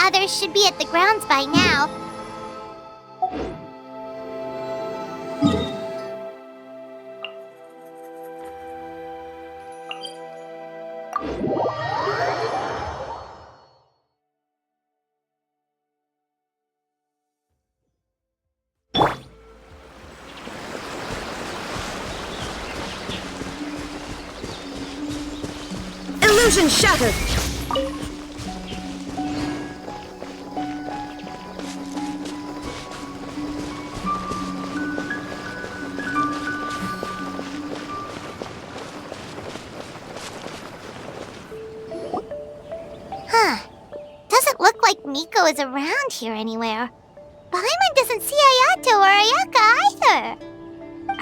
others should be at the grounds by now. Illusion shattered! Doesn't look like Miko is around here anywhere. Paimon doesn't see Ayato or Ayaka either.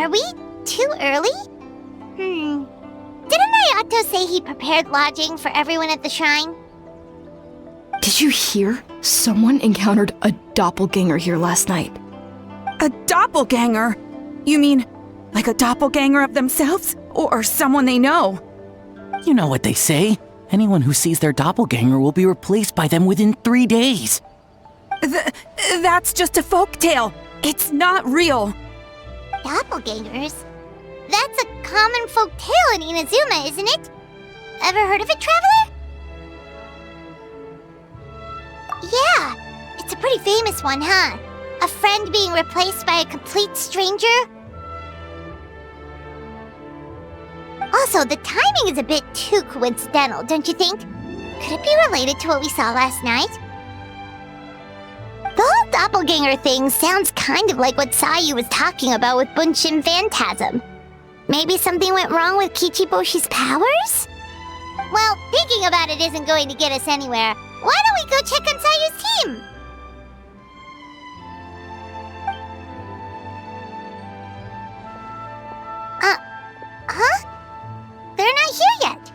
Are we too early? Didn't Ayato say he prepared lodging for everyone at the shrine? Did you hear? Someone encountered a doppelganger here last night. A doppelganger? You mean, like a doppelganger of themselves? Or someone they know? You know what they say. Anyone who sees their doppelganger will be replaced by them within 3 days. That's just a folktale. It's not real. Doppelgangers? That's a common folk tale in Inazuma, isn't it? Ever heard of it, Traveler? Yeah, it's a pretty famous one, huh? A friend being replaced by a complete stranger? Also, the timing is a bit too coincidental, don't you think? Could it be related to what we saw last night? The whole doppelganger thing sounds kind of like what Sayu was talking about with Bunshin Phantasm. Maybe something went wrong with Kichiboshi's powers? Well, thinking about it isn't going to get us anywhere. Why don't we go check on Sayu's team? Huh? They're not here yet.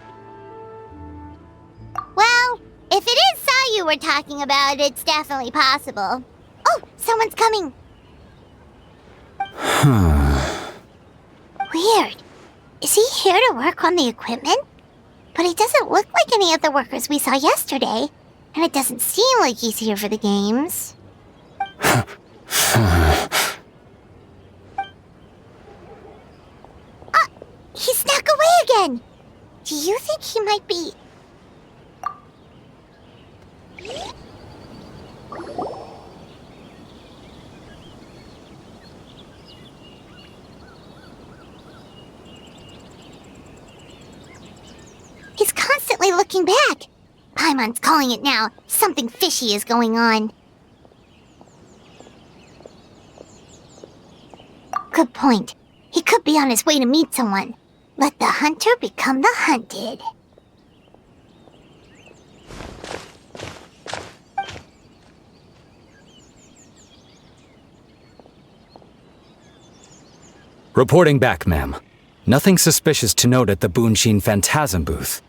Well, if it is Sayu we're talking about, it's definitely possible. Oh, someone's coming. Weird. Is he here to work on the equipment? But he doesn't look like any of the workers we saw yesterday. And it doesn't seem like he's here for the games. He snuck away again! Do you think he might be... He's constantly looking back. Paimon's calling it now. Something fishy is going on. Good point. He could be on his way to meet someone. Let the hunter become the hunted. Reporting back, ma'am. Nothing suspicious to note at the Bunshin Phantasm booth.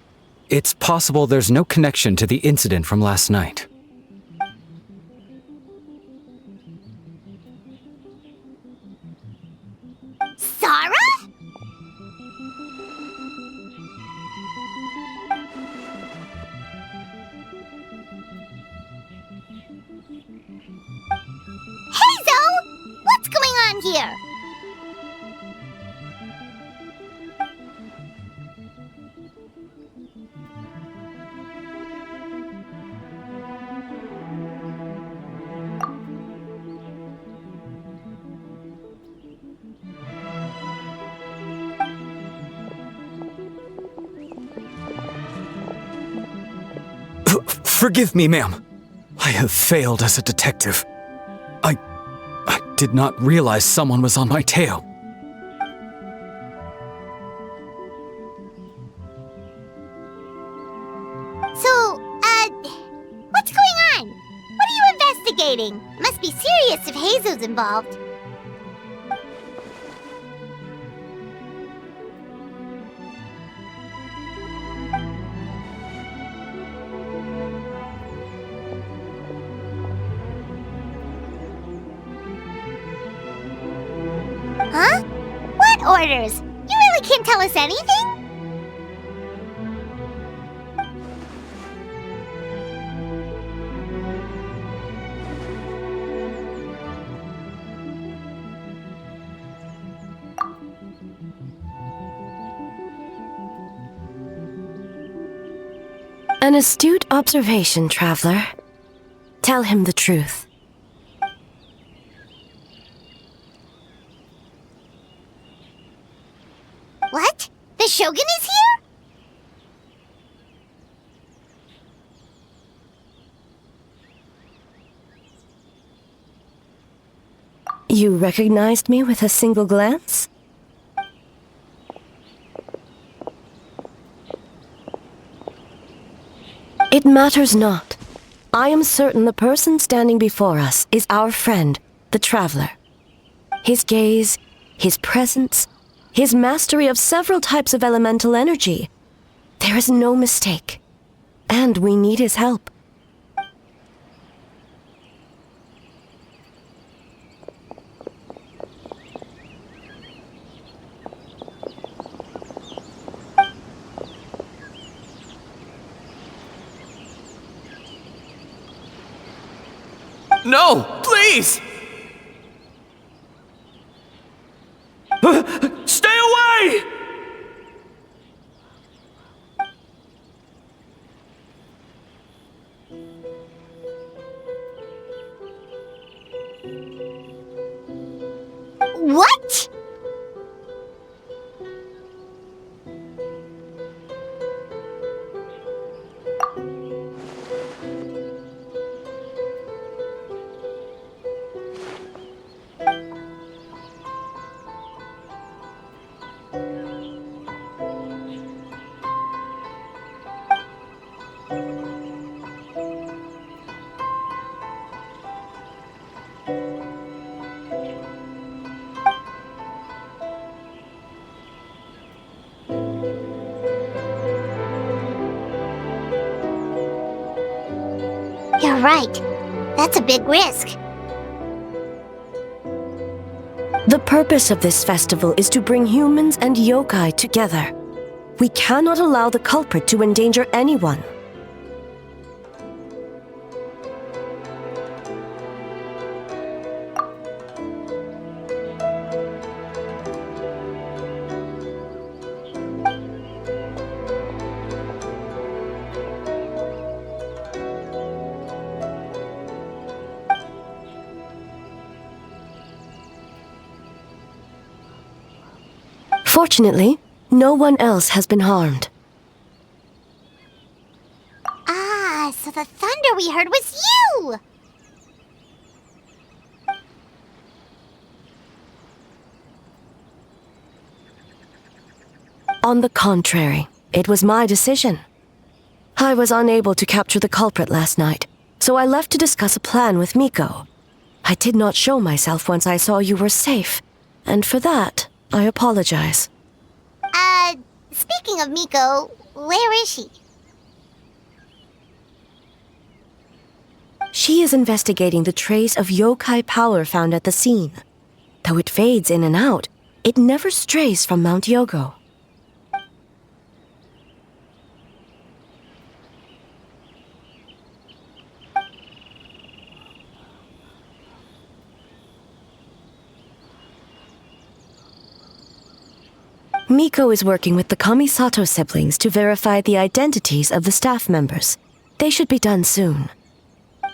It's possible there's no connection to the incident from last night. Sarah? Hazel! What's going on here? Forgive me, ma'am. I have failed as a detective. I did not realize someone was on my tail. So, what's going on? What are you investigating? Must be serious if Hazel's involved. Huh? What orders? You really can't tell us anything? An astute observation, traveler. Tell him the truth. What? The Shogun is here? You recognized me with a single glance? It matters not. I am certain the person standing before us is our friend, the Traveler. His gaze, his presence, his mastery of several types of elemental energy. There is no mistake. And we need his help. No, please! Stay away! What? You're right. That's a big risk. The purpose of this festival is to bring humans and yokai together. We cannot allow the culprit to endanger anyone. Fortunately, no one else has been harmed. Ah, so the thunder we heard was you! On the contrary, it was my decision. I was unable to capture the culprit last night, so I left to discuss a plan with Miko. I did not show myself once I saw you were safe, and for that, I apologize. Speaking of Miko, where is she? She is investigating the trace of yokai power found at the scene. Though it fades in and out, it never strays from Mount Yogo. Miko is working with the Kamisato siblings to verify the identities of the staff members. They should be done soon.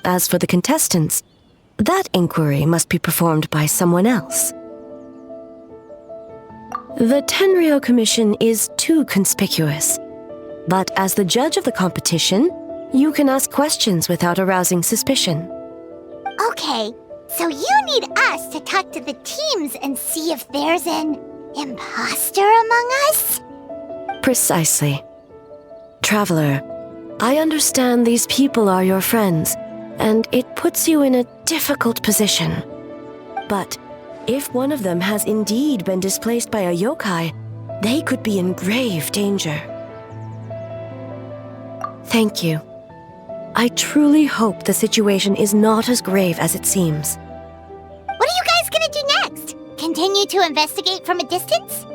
As for the contestants, that inquiry must be performed by someone else. The Tenryo Commission is too conspicuous. But as the judge of the competition, you can ask questions without arousing suspicion. Okay, so you need us to talk to the teams and see if there's an imposter among us? Precisely. Traveler, I understand these people are your friends, and it puts you in a difficult position. But if one of them has indeed been displaced by a yokai, they could be in grave danger. Thank you. I truly hope the situation is not as grave as it seems. What are you guys gonna do next? Continue to investigate from a distance?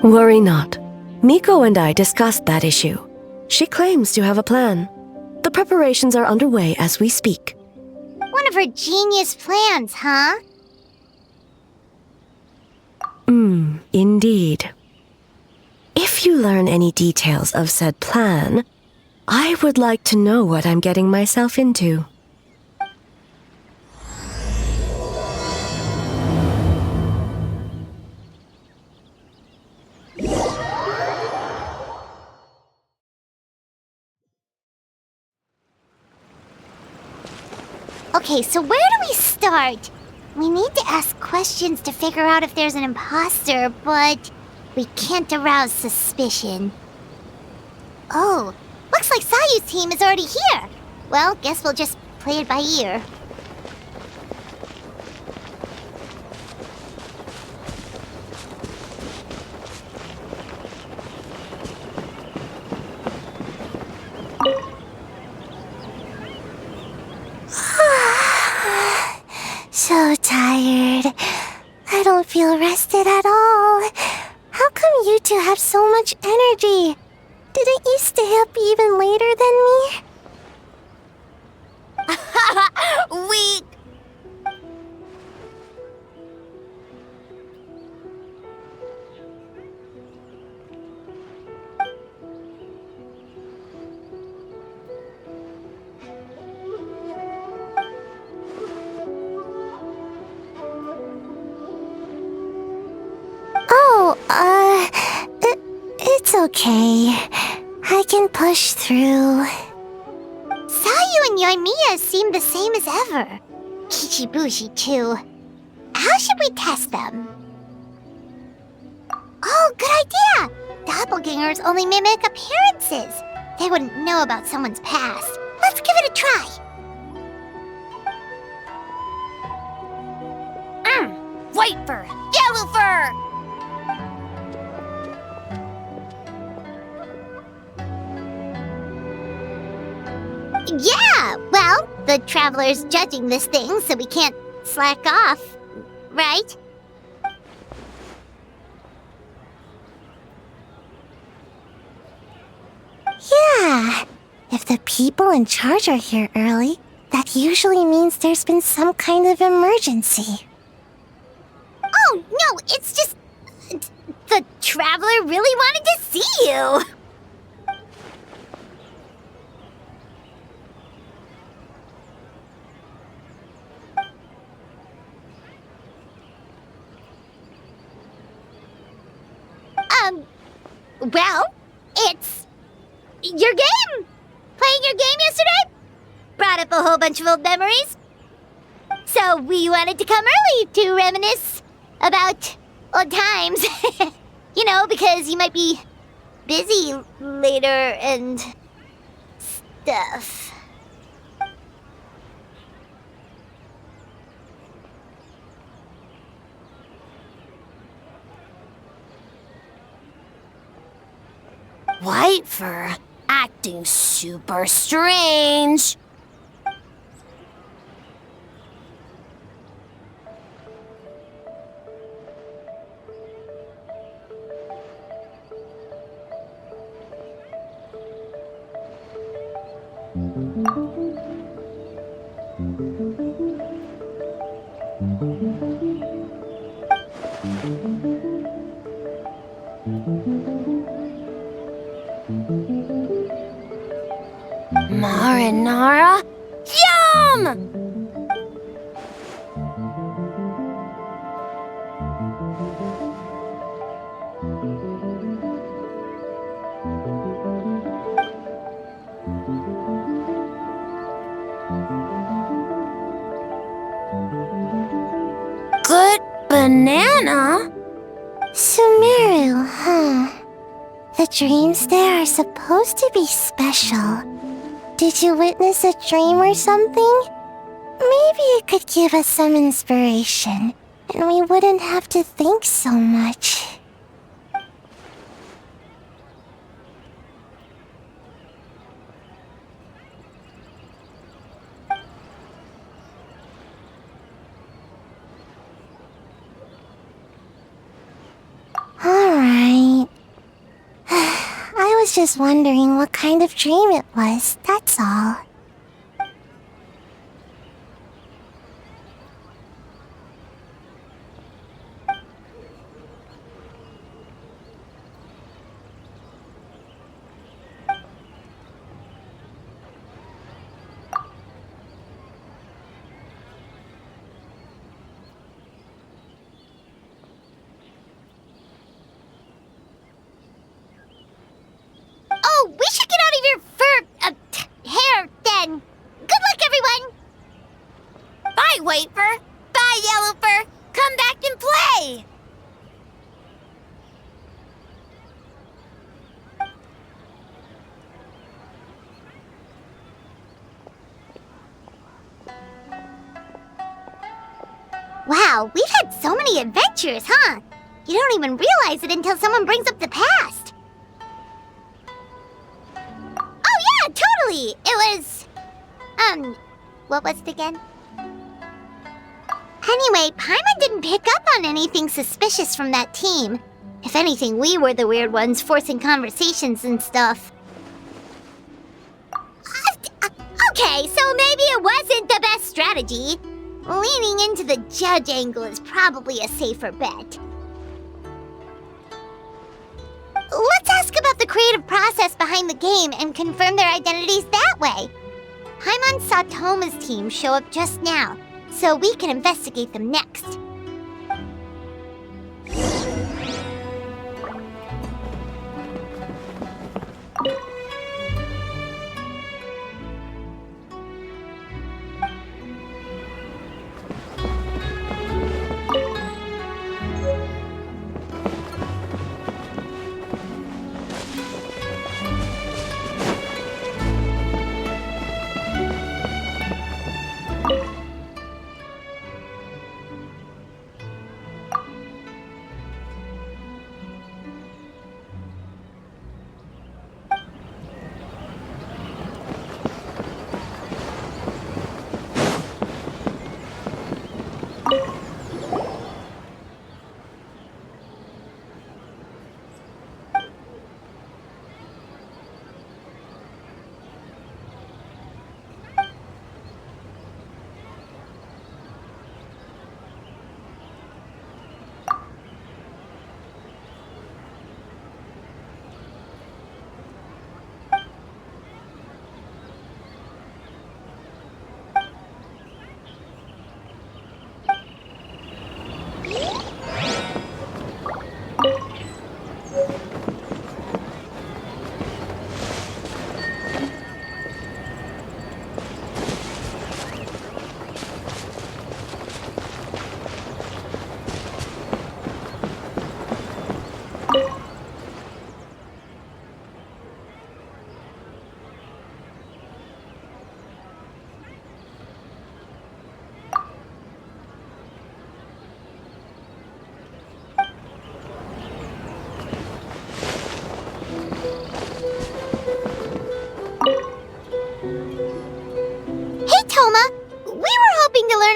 Worry not. Miko and I discussed that issue. She claims to have a plan. The preparations are underway as we speak. One of her genius plans, huh? Indeed. If you learn any details of said plan, I would like to know what I'm getting myself into. Okay, so where do we start? We need to ask questions to figure out if there's an imposter, but we can't arouse suspicion. Oh, looks like Sayu's team is already here. Well, guess we'll just play it by ear. So tired. I don't feel rested at all. How come you two have so much energy? Didn't you stay up even later than me? Weak. It's okay. I can push through. Sayu and Yoimiya seem the same as ever. Kichibushi, too. How should we test them? Oh, good idea! Doppelgangers only mimic appearances. They wouldn't know about someone's past. Let's give it a try. White fur, yellow fur! Yeah, well, the Traveler's judging this thing, so we can't slack off, right? Yeah, if the people in charge are here early, that usually means there's been some kind of emergency. Oh, no, it's just... the Traveler really wanted to see you! Well, it's... your game! Playing your game yesterday? Brought up a whole bunch of old memories. So we wanted to come early to reminisce about old times. You know, because you might be busy later and stuff. White fur acting super strange. Marinara? Yum! Good banana? Sumeru, huh? The dreams there are supposed to be special. Did you witness a dream or something? Maybe it could give us some inspiration, and we wouldn't have to think so much. Alright. I was was just wondering what kind of dream it was, that's all. Oh, we should get out of your hair then. Good luck, everyone. Bye, White Fur. Bye, Yellow Fur. Come back and play. Wow, we've had so many adventures, huh? You don't even realize it until someone brings up the past. Oh yeah, totally! It was... what was it again? Anyway, Paimon didn't pick up on anything suspicious from that team. If anything, we were the weird ones forcing conversations and stuff. Okay, so maybe it wasn't the best strategy. Leaning into the judge angle is probably a safer bet. Let's ask about the creative process behind the game and confirm their identities that way. Paimon saw Toma's team show up just now, so we can investigate them next.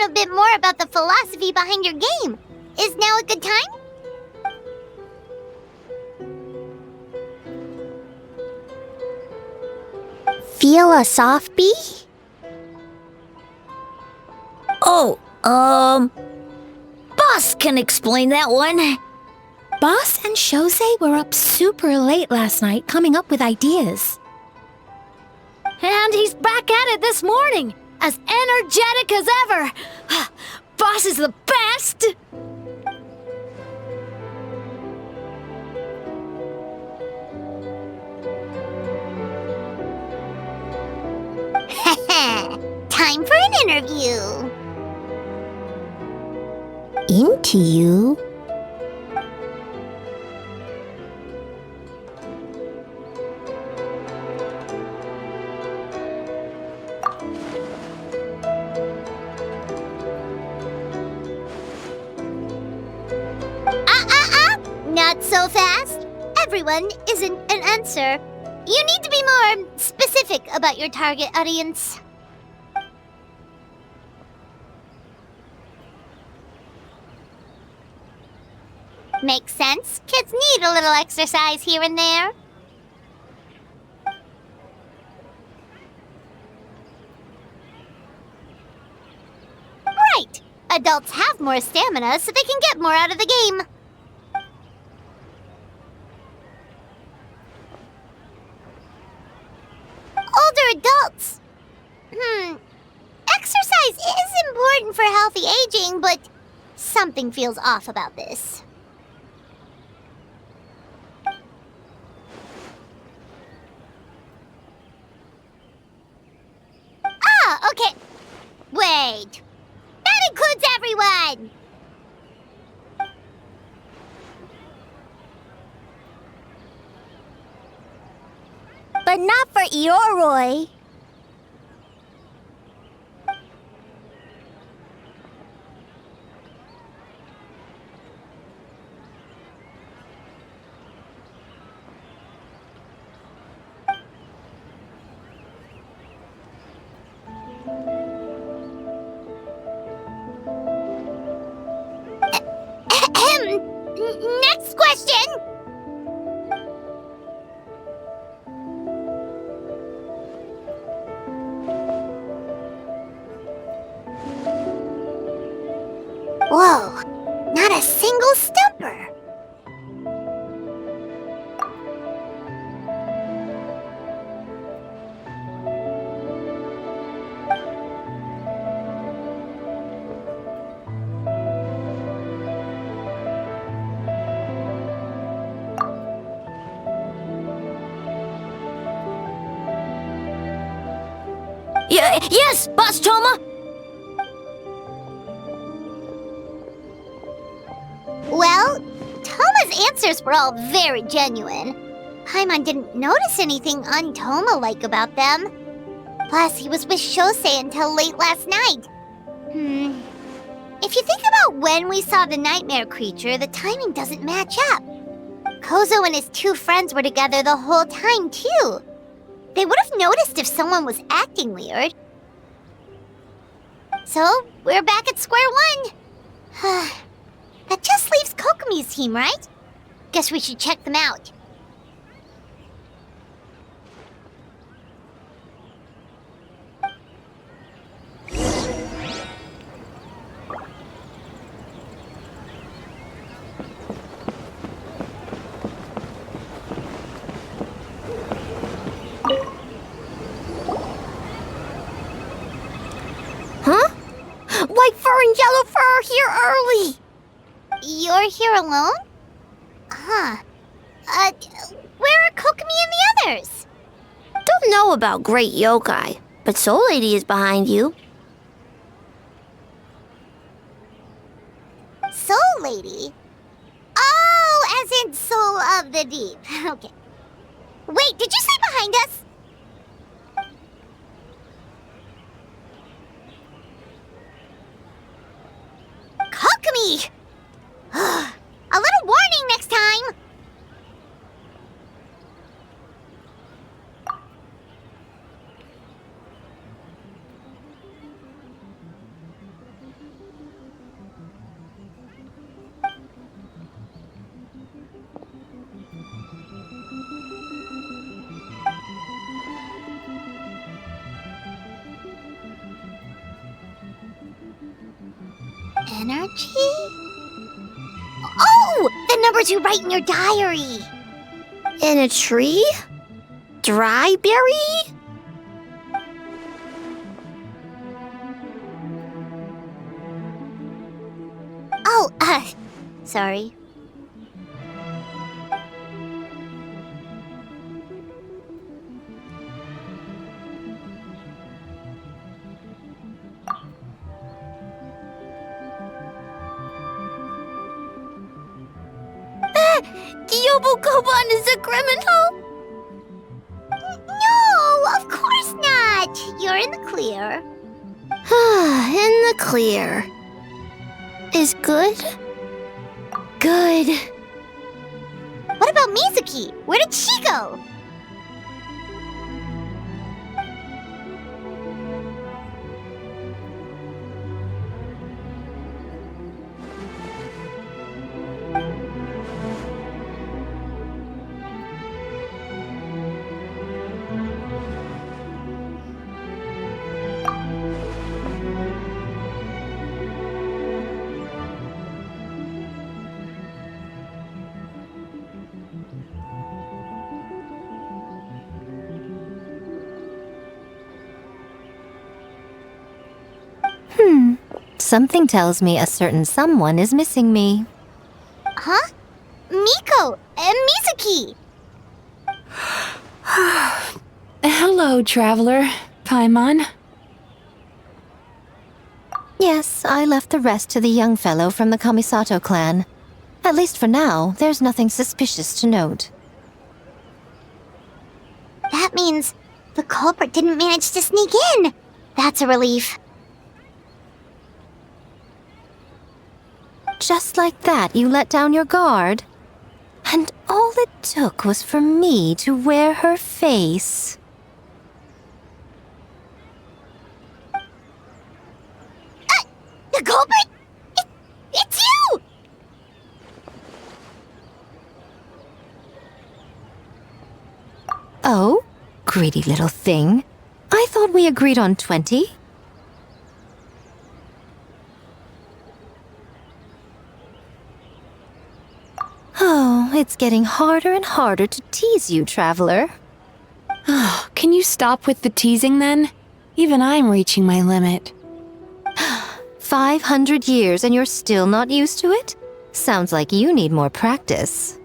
A bit more about the philosophy behind your game. Is now a good time? Feel a soft bee? Oh, Boss can explain that one. Boss and Shosei were up super late last night coming up with ideas. And he's back at it this morning, as energetic as ever. Boss is the best! Time for an interview. Into you? Not so fast. Everyone isn't an answer. You need to be more specific about your target audience. Makes sense. Kids need a little exercise here and there. Adults have more stamina, so they can get more out of the game. Older adults. Exercise is important for healthy aging, but something feels off about this. Ah, okay. Wait. That includes everyone! But not for Eoroi. Next question! Whoa, not a single stumper. Yes, Boss Toma! Well, Toma's answers were all very genuine. Paimon didn't notice anything un-Toma-like about them. Plus, he was with Shosei until late last night. If you think about when we saw the nightmare creature, the timing doesn't match up. Kozo and his two friends were together the whole time, too. They would have noticed if someone was acting weird. So, we're back at square one. That just leaves Kokomi's team, right? Guess we should check them out. White fur and yellow fur are here early! You're here alone? Where are Kokomi and the others? Don't know about Great Yokai, but Soul Lady is behind you. Soul Lady? Oh, as in Soul of the Deep. Okay. Wait, did you say behind us? Kokomi! A little warning next time! Energy? Oh! The numbers you write in your diary! In a tree? Dry berry? Oh, sorry. Yobukoban is a criminal? No, of course not! You're in the clear. In the clear. Is good? Good. What about Mizuki? Where did she go? Something tells me a certain someone is missing me. Huh? Miko and Mizuki! Hello, traveler. Paimon. Yes, I left the rest to the young fellow from the Kamisato clan. At least for now, there's nothing suspicious to note. That means the culprit didn't manage to sneak in. That's a relief. Just like that, you let down your guard? And all it took was for me to wear her face. The culprit? It's you! Oh? Greedy little thing. I thought we agreed on 20. Oh, it's getting harder and harder to tease you, traveler. Oh, can you stop with the teasing then? Even I'm reaching my limit. 500 years and you're still not used to it? Sounds like you need more practice.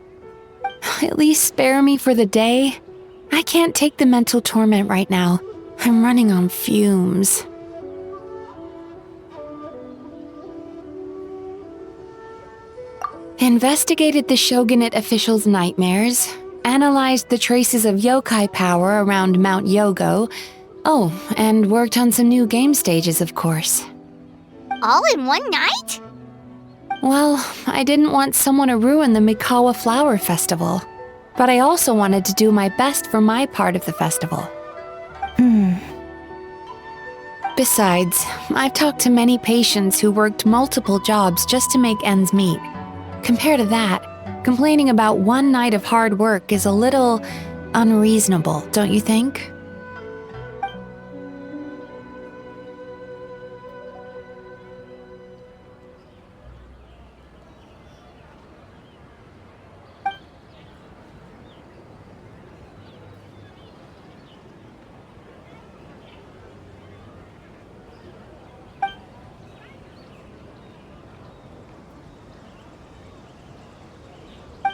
At least spare me for the day. I can't take the mental torment right now. I'm running on fumes. Investigated the shogunate officials' nightmares, analyzed the traces of yokai power around Mount Yogo. Oh, and worked on some new game stages, of course. All in one night? Well, I didn't want someone to ruin the Mikawa Flower Festival, but I also wanted to do my best for my part of the festival. Besides, I've talked to many patients who worked multiple jobs just to make ends meet. Compared to that, complaining about one night of hard work is a little unreasonable, don't you think?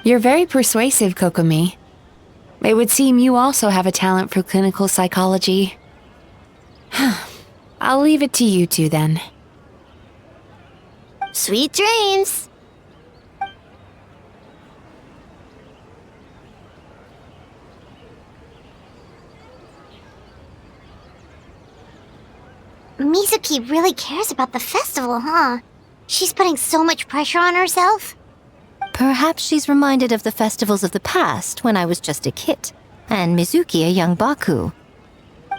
You're very persuasive, Kokomi. It would seem you also have a talent for clinical psychology. I'll leave it to you two then. Sweet dreams! Mizuki really cares about the festival, huh? She's putting so much pressure on herself. Perhaps she's reminded of the festivals of the past when I was just a kid, and Mizuki a young Baku.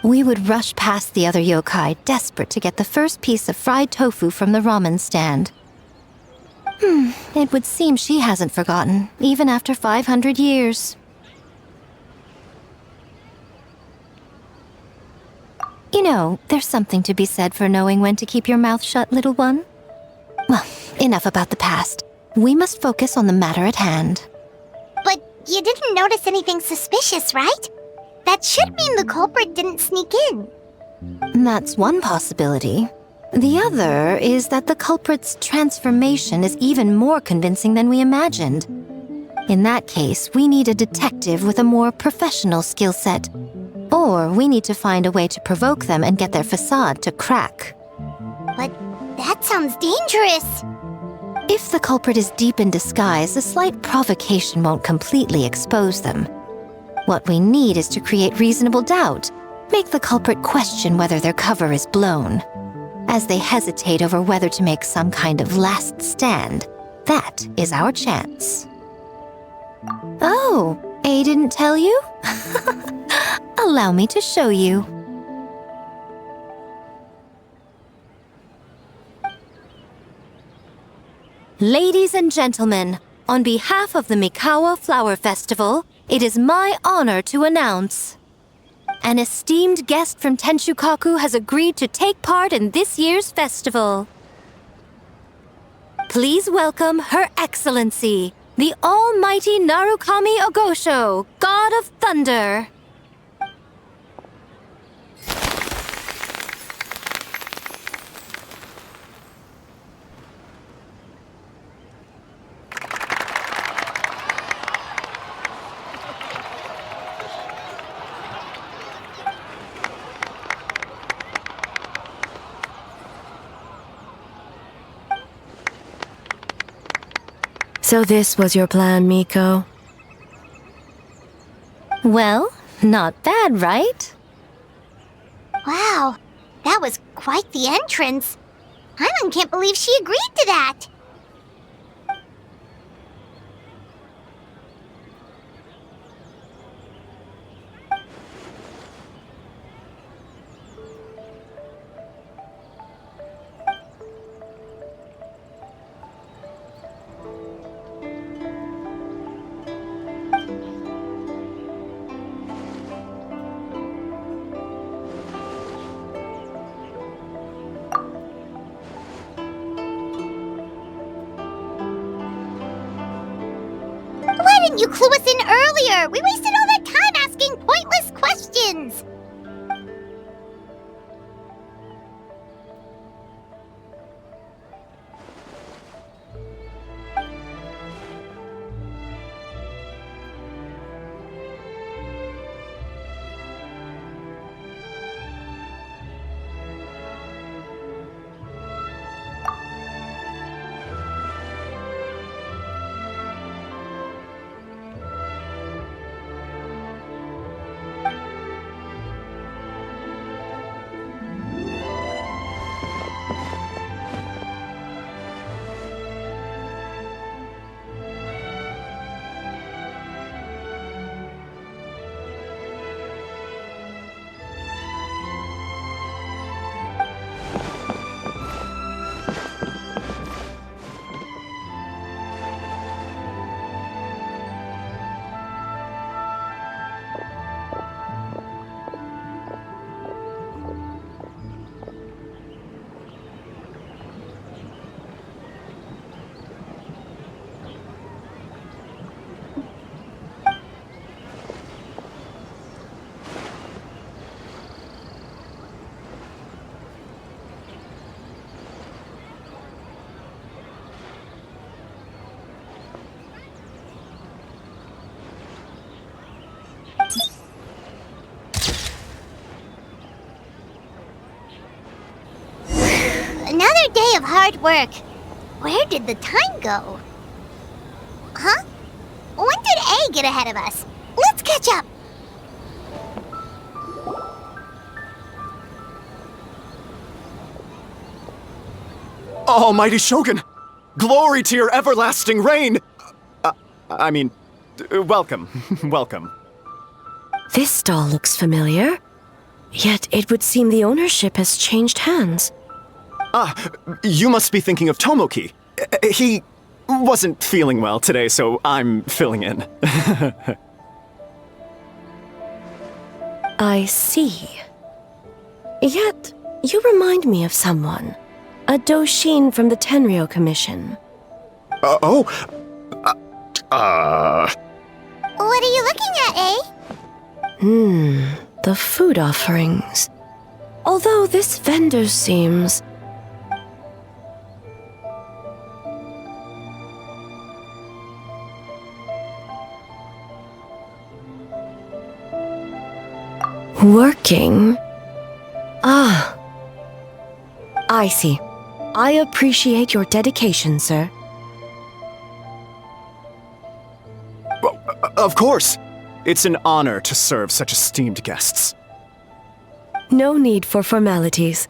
We would rush past the other yokai, desperate to get the first piece of fried tofu from the ramen stand. It would seem she hasn't forgotten, even after 500 years. You know, there's something to be said for knowing when to keep your mouth shut, little one. Well, enough about the past. We must focus on the matter at hand. But you didn't notice anything suspicious, right? That should mean the culprit didn't sneak in. That's one possibility. The other is that the culprit's transformation is even more convincing than we imagined. In that case, we need a detective with a more professional skill set. Or we need to find a way to provoke them and get their facade to crack. But that sounds dangerous. If the culprit is deep in disguise, a slight provocation won't completely expose them. What we need is to create reasonable doubt, make the culprit question whether their cover is blown. As they hesitate over whether to make some kind of last stand, that is our chance. Oh, A didn't tell you? Allow me to show you. Ladies and gentlemen, on behalf of the Mikawa Flower Festival, it is my honor to announce an esteemed guest from Tenshukaku has agreed to take part in this year's festival. Please welcome Her Excellency, the Almighty Narukami Ogosho, God of Thunder. So this was your plan, Miko? Well, not bad, right? Wow, that was quite the entrance. Paimon can't believe she agreed to that. Why didn't you clue us in earlier? We wasted all that time asking pointless questions. Another day of hard work. Where did the time go? Huh? When did A get ahead of us? Let's catch up. Almighty Shogun! Glory to your everlasting reign! Welcome. Welcome. This stall looks familiar. Yet it would seem the ownership has changed hands. You must be thinking of Tomoki. He wasn't feeling well today, so I'm filling in. I see. Yet, you remind me of someone. A Doshin from the Tenryo Commission. What are you looking at, eh? The food offerings. Although this vendor seems... working? Ah. I see. I appreciate your dedication, sir. Of course! It's an honor to serve such esteemed guests. No need for formalities.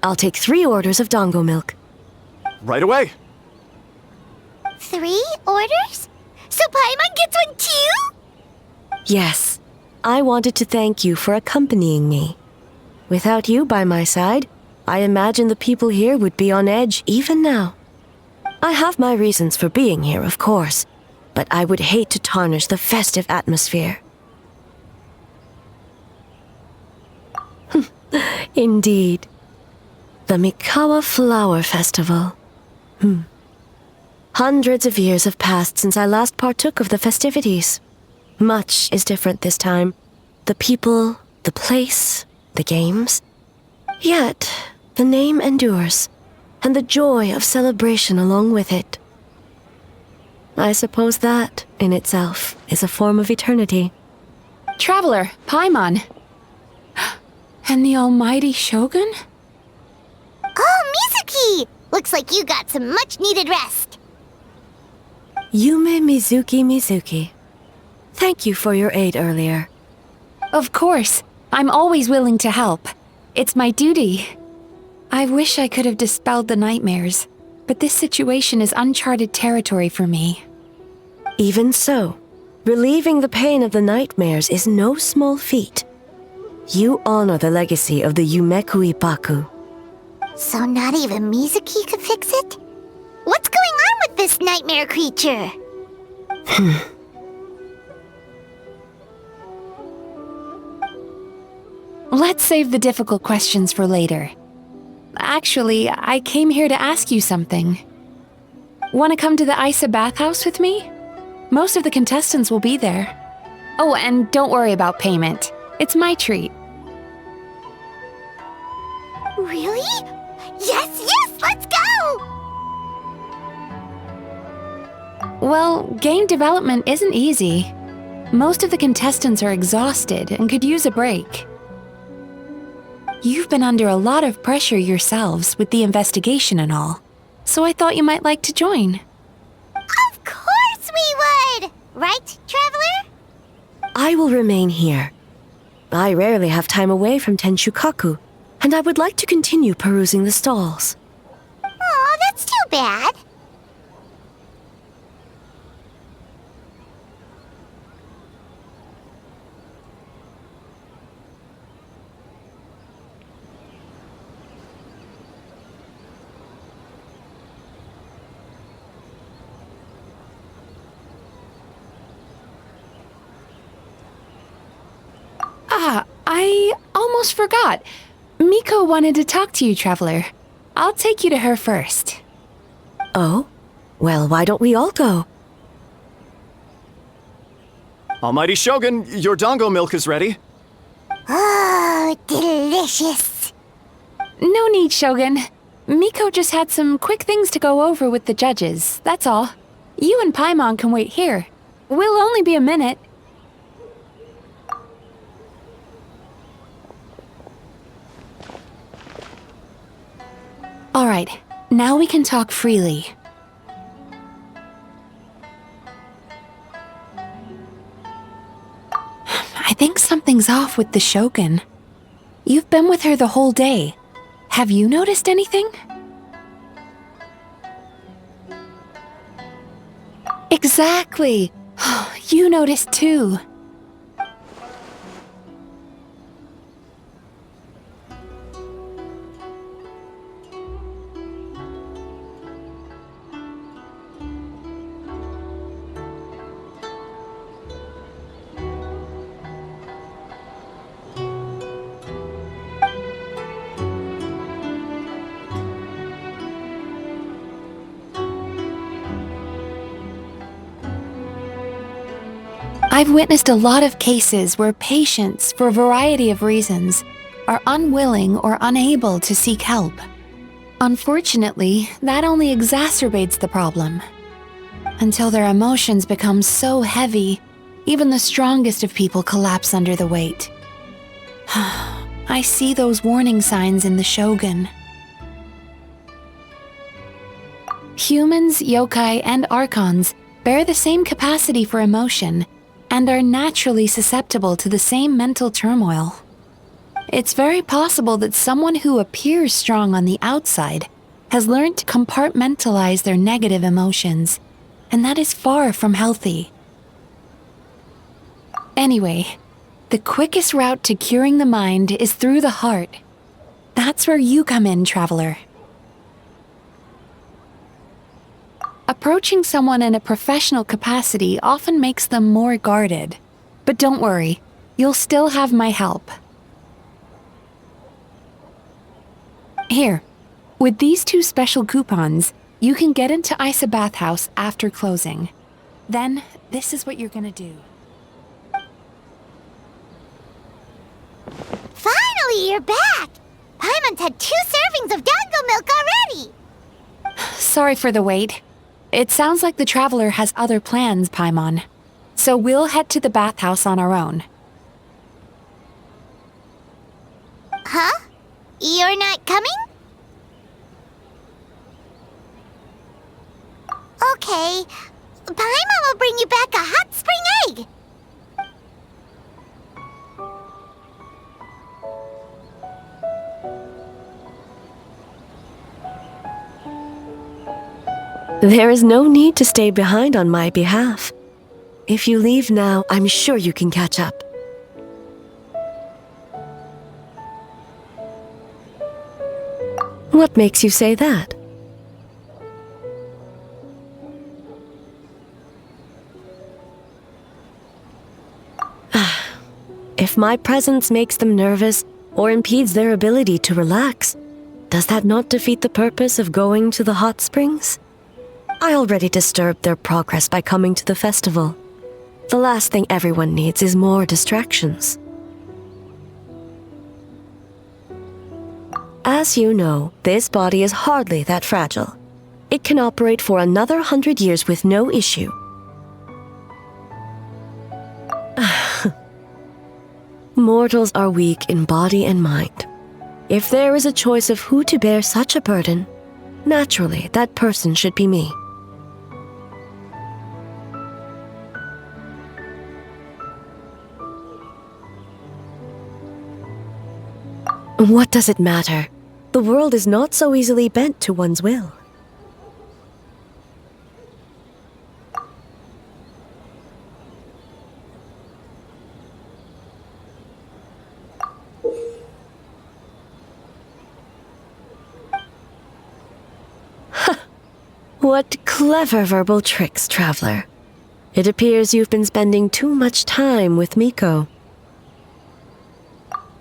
I'll take 3 orders of dongo milk. Right away! 3 orders? So Paimon gets one too? Yes. I wanted to thank you for accompanying me. Without you by my side, I imagine the people here would be on edge even now. I have my reasons for being here, of course, but I would hate to tarnish the festive atmosphere. Indeed. The Mikawa Flower Festival. Hundreds of years have passed since I last partook of the festivities. Much is different this time. The people, the place, the games. Yet, the name endures, and the joy of celebration along with it. I suppose that, in itself, is a form of eternity. Traveler, Paimon. And the almighty Shogun? Oh, Mizuki! Looks like you got some much-needed rest. Yume Mizuki. Thank you for your aid earlier. Of course. I'm always willing to help. It's my duty. I wish I could have dispelled the nightmares, but this situation is uncharted territory for me. Even so, relieving the pain of the nightmares is no small feat. You honor the legacy of the Yumekui Baku. So not even Mizuki could fix it? What's going on with this nightmare creature? Let's save the difficult questions for later. Actually, I came here to ask you something. Want to come to the Isa bathhouse with me? Most of the contestants will be there. Oh, and don't worry about payment. It's my treat. Really? Yes, let's go! Well, game development isn't easy. Most of the contestants are exhausted and could use a break. You've been under a lot of pressure yourselves with the investigation and all, so I thought you might like to join. Of course we would! Right, Traveler? I will remain here. I rarely have time away from Tenshukaku, and I would like to continue perusing the stalls. Aw, that's too bad. I almost forgot. Miko wanted to talk to you, Traveler. I'll take you to her first. Oh? Well, why don't we all go? Almighty Shogun, your dango milk is ready. Oh, delicious. No need, Shogun. Miko just had some quick things to go over with the judges, that's all. You and Paimon can wait here. We'll only be a minute. All right, now we can talk freely. I think something's off with the Shogun. You've been with her the whole day. Have you noticed anything? Exactly. You noticed too. I've witnessed a lot of cases where patients, for a variety of reasons, are unwilling or unable to seek help. Unfortunately, that only exacerbates the problem. Until their emotions become so heavy, even the strongest of people collapse under the weight. I see those warning signs in the Shogun. Humans, yokai, and archons bear the same capacity for emotion and are naturally susceptible to the same mental turmoil. It's very possible that someone who appears strong on the outside has learned to compartmentalize their negative emotions, and that is far from healthy. Anyway, the quickest route to curing the mind is through the heart. That's where you come in, Traveler. Approaching someone in a professional capacity often makes them more guarded. But don't worry, you'll still have my help. Here, with these 2 special coupons, you can get into Isa Bathhouse after closing. Then, this is what you're gonna do. Finally, you're back! Paimon's had 2 servings of dango milk already! Sorry for the wait. It sounds like the Traveler has other plans, Paimon. So we'll head to the bathhouse on our own. Huh? You're not coming? Okay. Paimon will bring you back a hot spring egg! There is no need to stay behind on my behalf. If you leave now, I'm sure you can catch up. What makes you say that? If my presence makes them nervous or impedes their ability to relax, does that not defeat the purpose of going to the hot springs? I already disturbed their progress by coming to the festival. The last thing everyone needs is more distractions. As you know, this body is hardly that fragile. It can operate for another 100 years with no issue. Mortals are weak in body and mind. If there is a choice of who to bear such a burden, naturally that person should be me. What does it matter? The world is not so easily bent to one's will. What clever verbal tricks, traveler. It appears you've been spending too much time with Miko.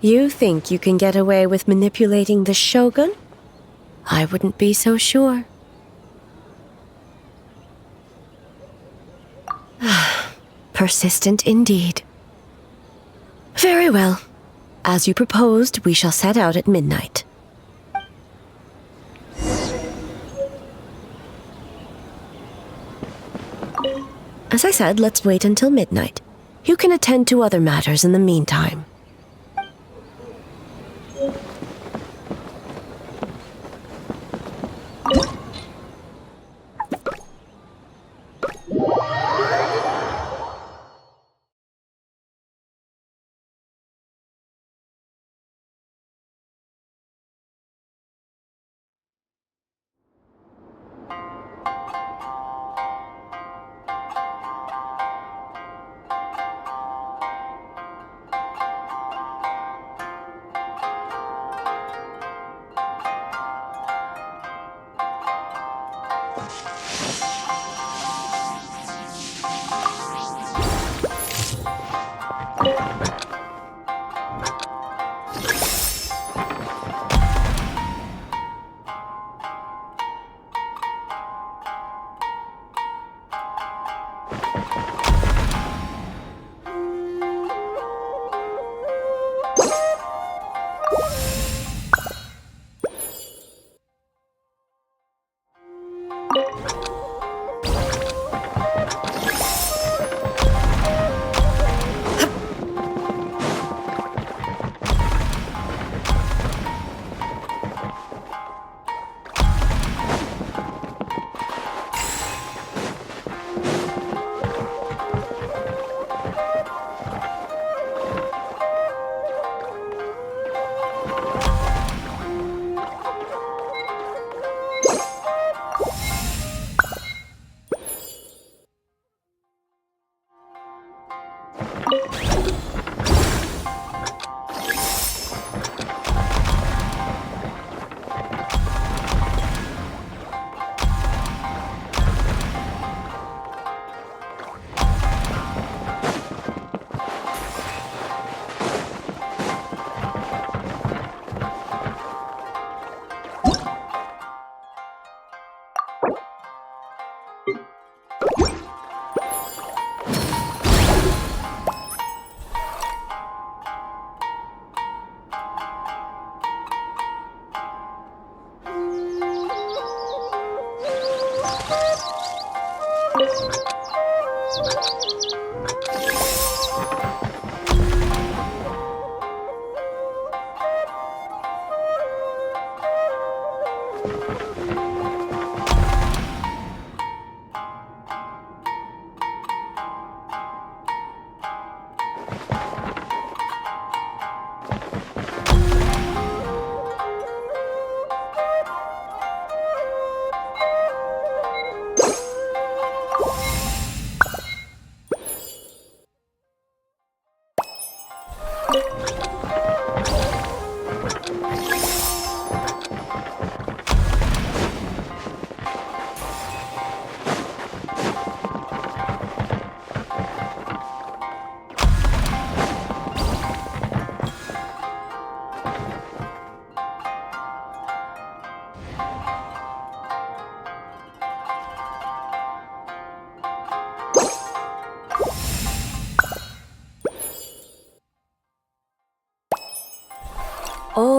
You think you can get away with manipulating the Shogun? I wouldn't be so sure. Persistent indeed. Very well. As you proposed, we shall set out at midnight. As I said, let's wait until midnight. You can attend to other matters in the meantime.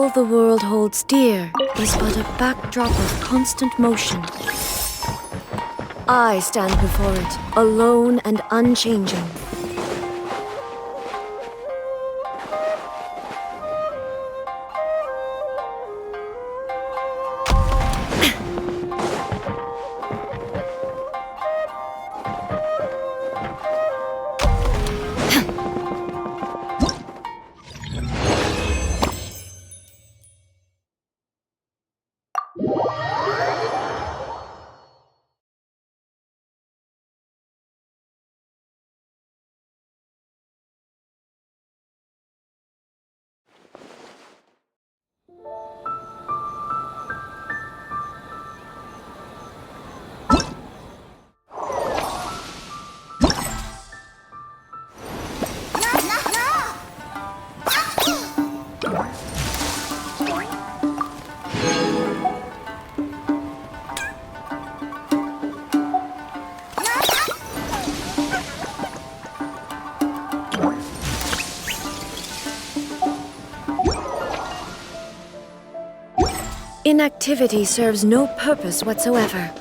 all the world holds dear is but a backdrop of constant motion. I stand before it, alone and unchanging. Inactivity serves no purpose whatsoever.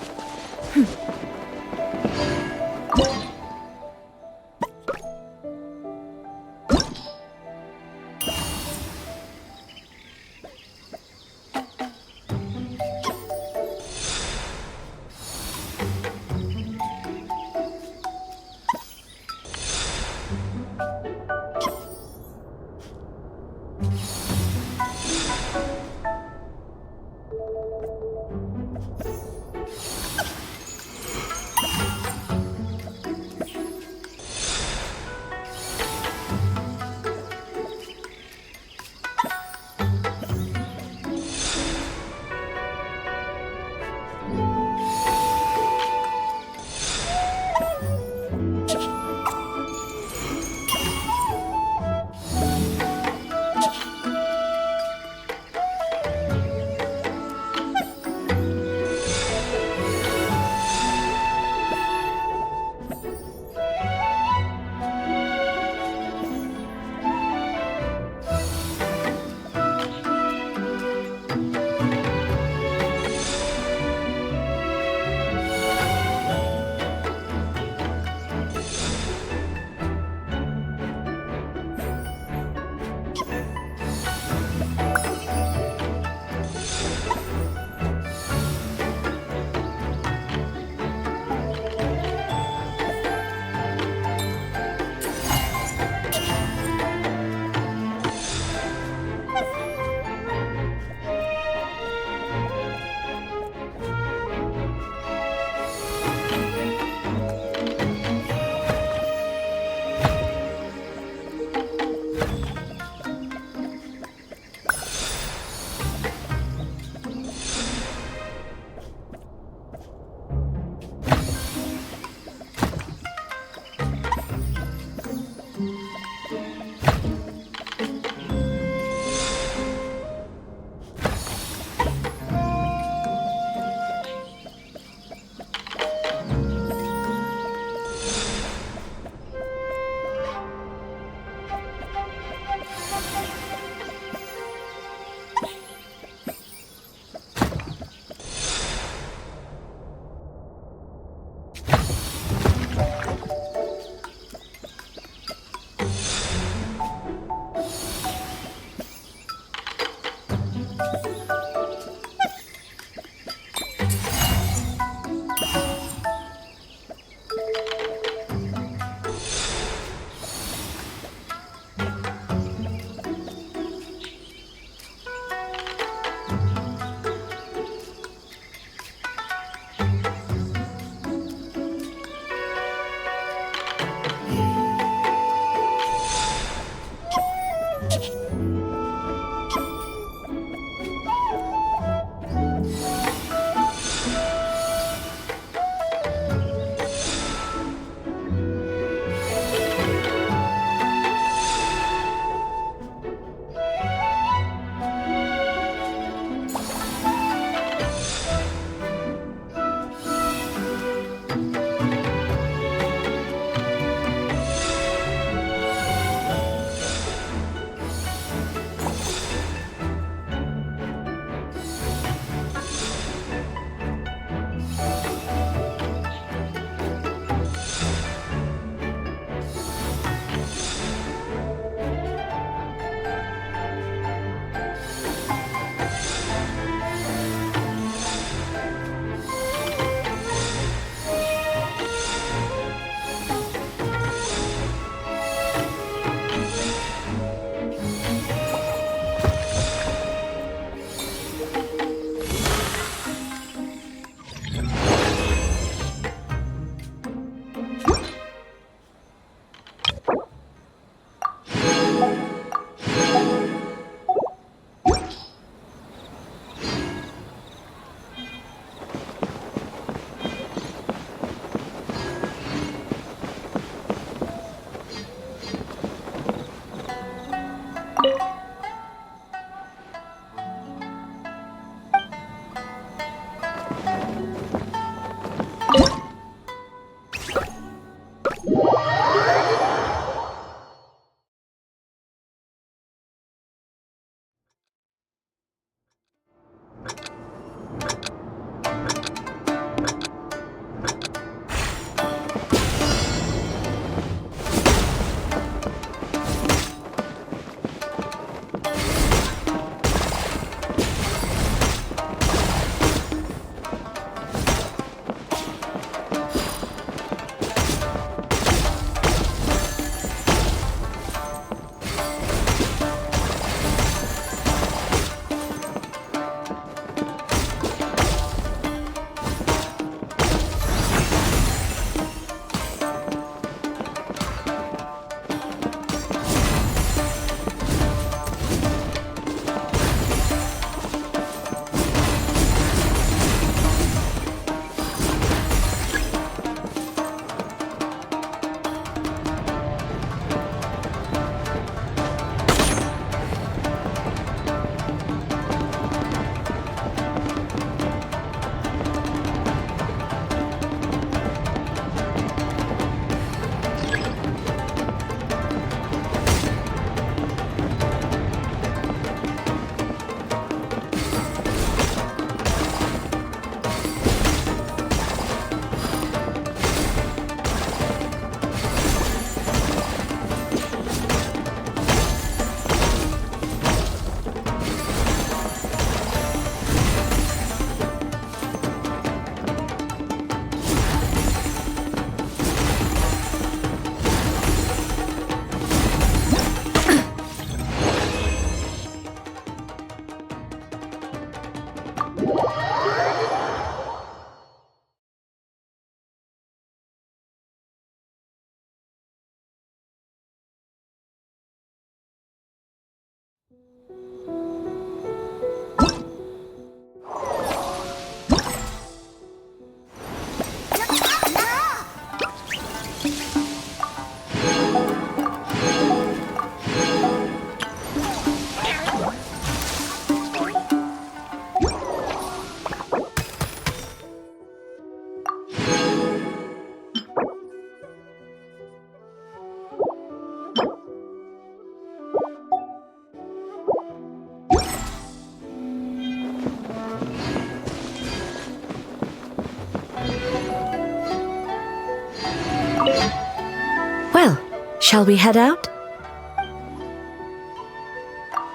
Well, shall we head out?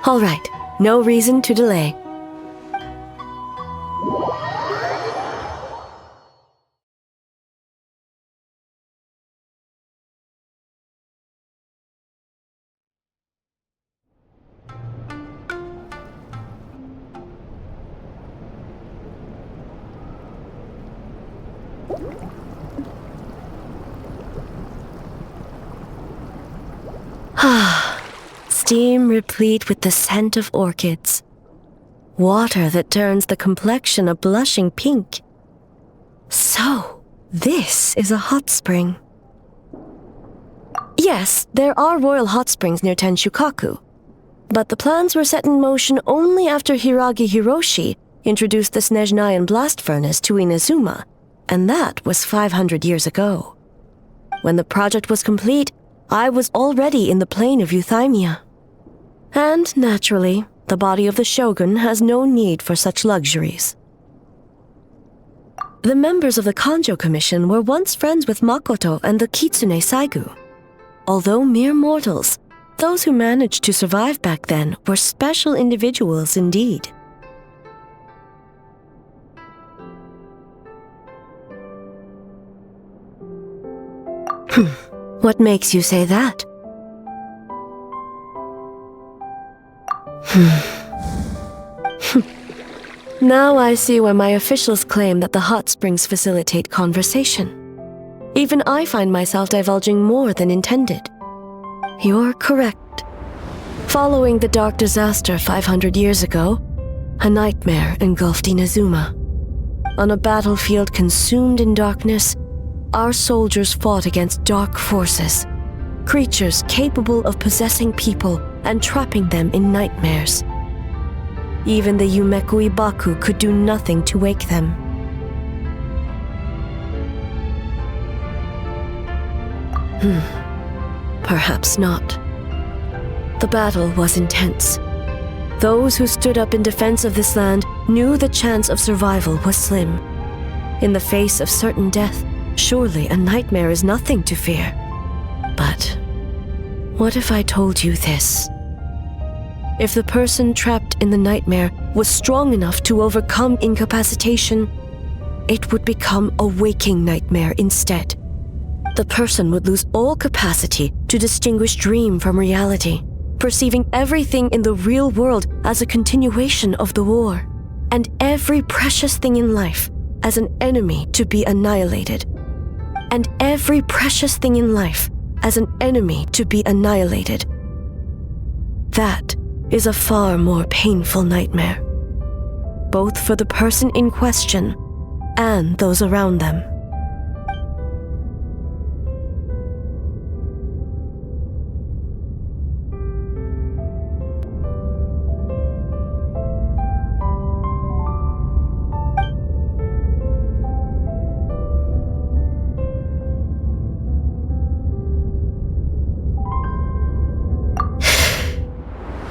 All right, no reason to delay. Steam replete with the scent of orchids. Water that turns the complexion a blushing pink. So, this is a hot spring. Yes, there are royal hot springs near Tenshukaku, but the plans were set in motion only after Hiragi Hiroshi introduced the Snezhnayan blast furnace to Inazuma, and that was 500 years ago. When the project was complete, I was already in the plain of Euthymia. And, naturally, the body of the shogun has no need for such luxuries. The members of the Kanjo Commission were once friends with Makoto and the Kitsune Saigu. Although mere mortals, those who managed to survive back then were special individuals indeed. What makes you say that? Now I see why my officials claim that the hot springs facilitate conversation. Even I find myself divulging more than intended. You're correct. Following the dark disaster 500 years ago, a nightmare engulfed Inazuma. On a battlefield consumed in darkness, our soldiers fought against dark forces, creatures capable of possessing people and trapping them in nightmares. Even the Yumeku Ibaku could do nothing to wake them. Perhaps not. The battle was intense. Those who stood up in defense of this land knew the chance of survival was slim. In the face of certain death, surely a nightmare is nothing to fear. But what if I told you this? If the person trapped in the nightmare was strong enough to overcome incapacitation, it would become a waking nightmare instead. The person would lose all capacity to distinguish dream from reality, perceiving everything in the real world as a continuation of the war, and every precious thing in life as an enemy to be annihilated. And every precious thing in life as an enemy to be annihilated. That is a far more painful nightmare, both for the person in question and those around them.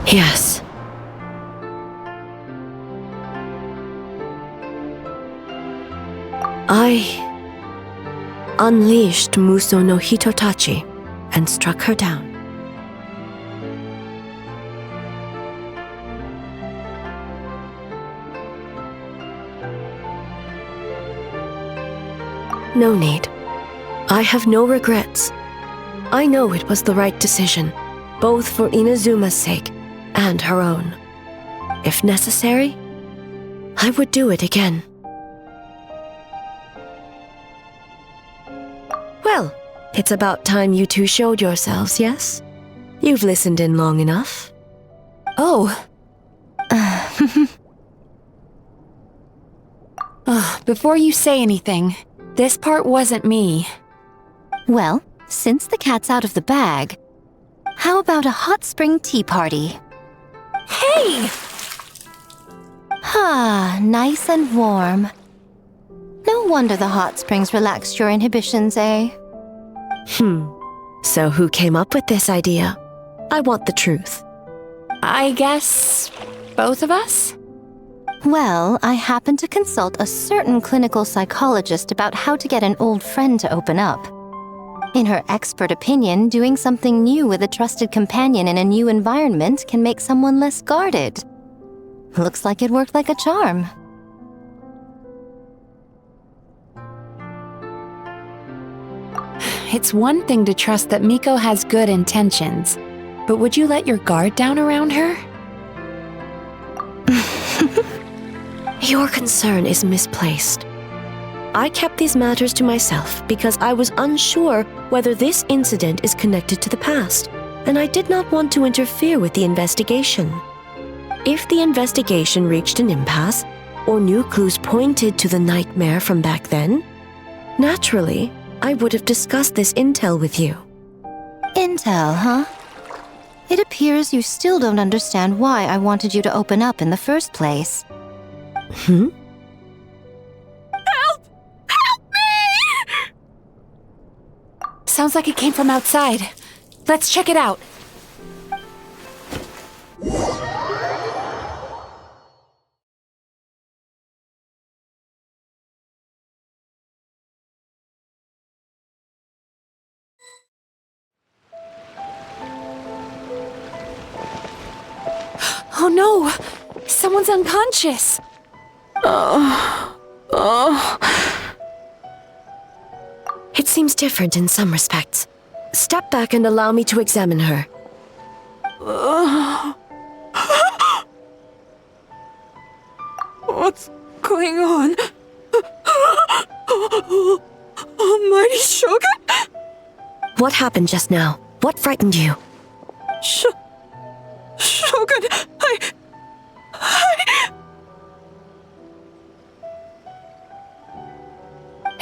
Yes. I unleashed Muso no Hitotachi and struck her down. No need. I have no regrets. I know it was the right decision, both for Inazuma's sake and her own. If necessary, I would do it again. Well, it's about time you two showed yourselves, yes? You've listened in long enough. Oh. Before you say anything, this part wasn't me. Well, since the cat's out of the bag, how about a hot spring tea party? Hey! Ah, nice and warm. No wonder the hot springs relaxed your inhibitions, eh? So who came up with this idea? I want the truth. I guess both of us? Well, I happened to consult a certain clinical psychologist about how to get an old friend to open up. In her expert opinion, doing something new with a trusted companion in a new environment can make someone less guarded. Looks like it worked like a charm. It's one thing to trust that Miko has good intentions, but would you let your guard down around her? Your concern is misplaced. I kept these matters to myself because I was unsure whether this incident is connected to the past, and I did not want to interfere with the investigation. If the investigation reached an impasse, or new clues pointed to the nightmare from back then, naturally, I would have discussed this intel with you. Intel, huh? It appears you still don't understand why I wanted you to open up in the first place. Help me! Sounds like it came from outside. Let's check it out. Oh no! Someone's unconscious! It seems different in some respects. Step back and allow me to examine her. What's going on? Almighty Shogun? What happened just now? What frightened you? Shogun,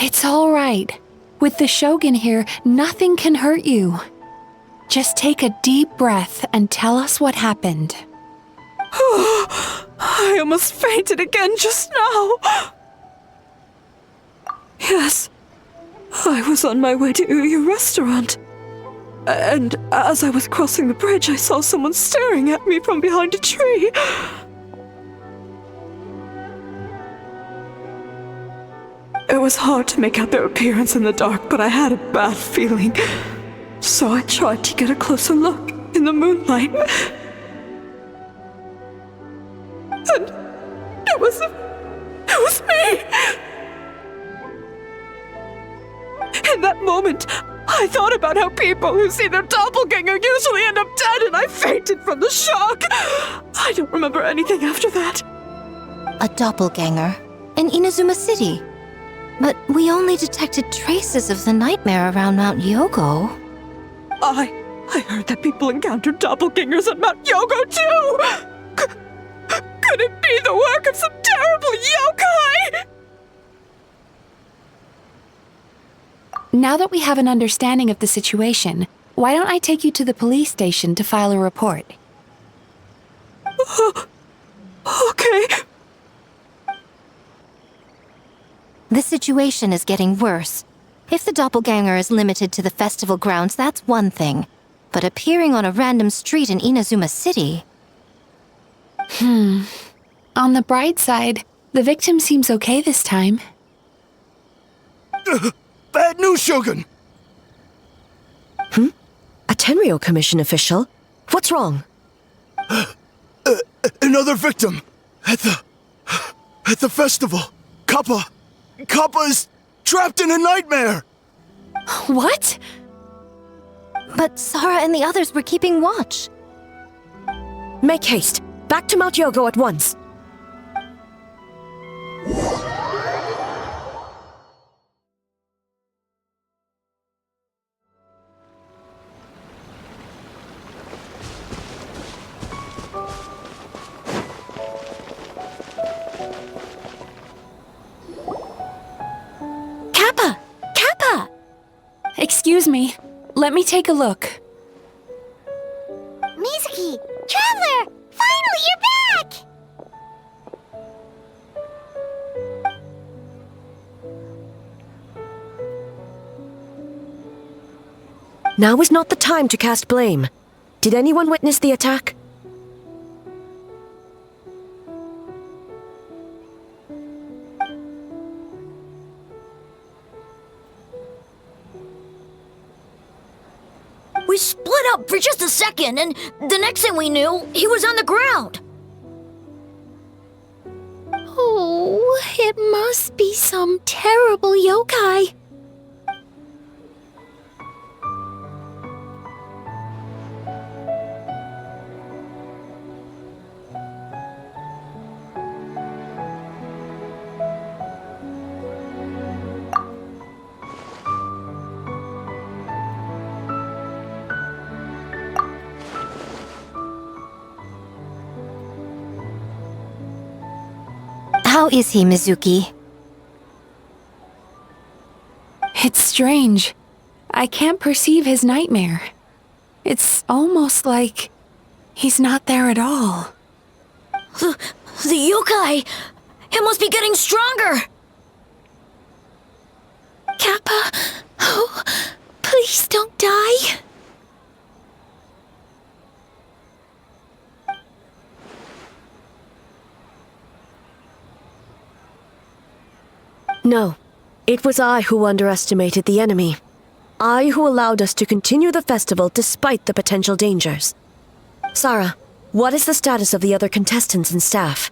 It's all right. With the Shogun here, nothing can hurt you. Just take a deep breath and tell us what happened. I almost fainted again just now. Yes, I was on my way to Uyu Restaurant. And as I was crossing the bridge, I saw someone staring at me from behind a tree. It was hard to make out their appearance in the dark, but I had a bad feeling. So I tried to get a closer look in the moonlight. And it was me! In that moment, I thought about how people who see their doppelganger usually end up dead, and I fainted from the shock. I don't remember anything after that. A doppelganger in Inazuma City. But we only detected traces of the nightmare around Mount Yogo. I heard that people encountered doppelgangers at Mount Yogo too! Could it be the work of some terrible yokai? Now that we have an understanding of the situation, why don't I take you to the police station to file a report? Okay. The situation is getting worse. If the doppelganger is limited to the festival grounds, that's one thing. But appearing on a random street in Inazuma City... On the bright side, the victim seems okay this time. Bad news, Shogun! A Tenryo Commission official? What's wrong? Another victim! At the festival! Kappa is trapped in a nightmare! What? But Sara and the others were keeping watch. Make haste. Back to Mount Yogo at once. Kappa! Kappa! Excuse me. Let me take a look. Mizuki! Traveler! Finally, you're back! Now is not the time to cast blame. Did anyone witness the attack? We split up for just a second, and the next thing we knew, he was on the ground. Oh, it must be some terrible yokai. How is he, Mizuki? It's strange. I can't perceive his nightmare. It's almost like he's not there at all. The yokai! It must be getting stronger! Kappa, oh, please don't die. No. It was I who underestimated the enemy. I who allowed us to continue the festival despite the potential dangers. Sara, what is the status of the other contestants and staff?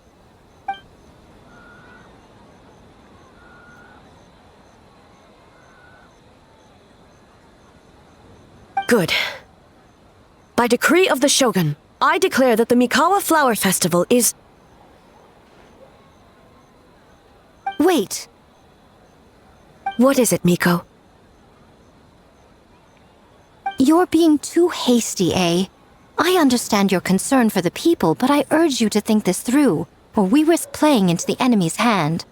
Good. By decree of the Shogun, I declare that the Mikawa Flower Festival is... Wait. What is it, Miko? You're being too hasty, eh? I understand your concern for the people, but I urge you to think this through, or we risk playing into the enemy's hand.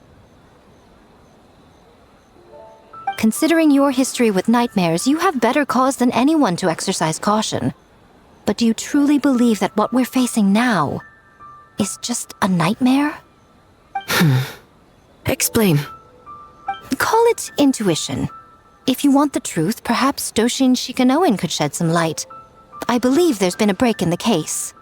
Considering your history with nightmares, you have better cause than anyone to exercise caution. But do you truly believe that what we're facing now is just a nightmare? Explain. Call it intuition. If you want the truth, perhaps Doshin Shikanoin could shed some light. I believe there's been a break in the case.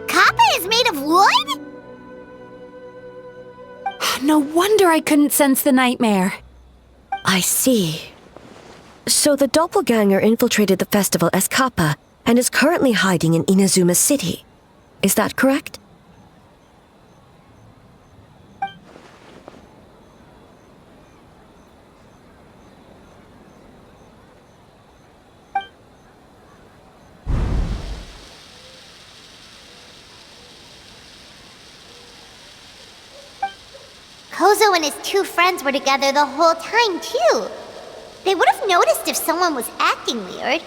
Kappa is made of wood? No wonder I couldn't sense the nightmare. I see. So the doppelganger infiltrated the festival as Kappa and is currently hiding in Inazuma City. Is that correct? Kozo and his two friends were together the whole time, too. They would have noticed if someone was acting weird.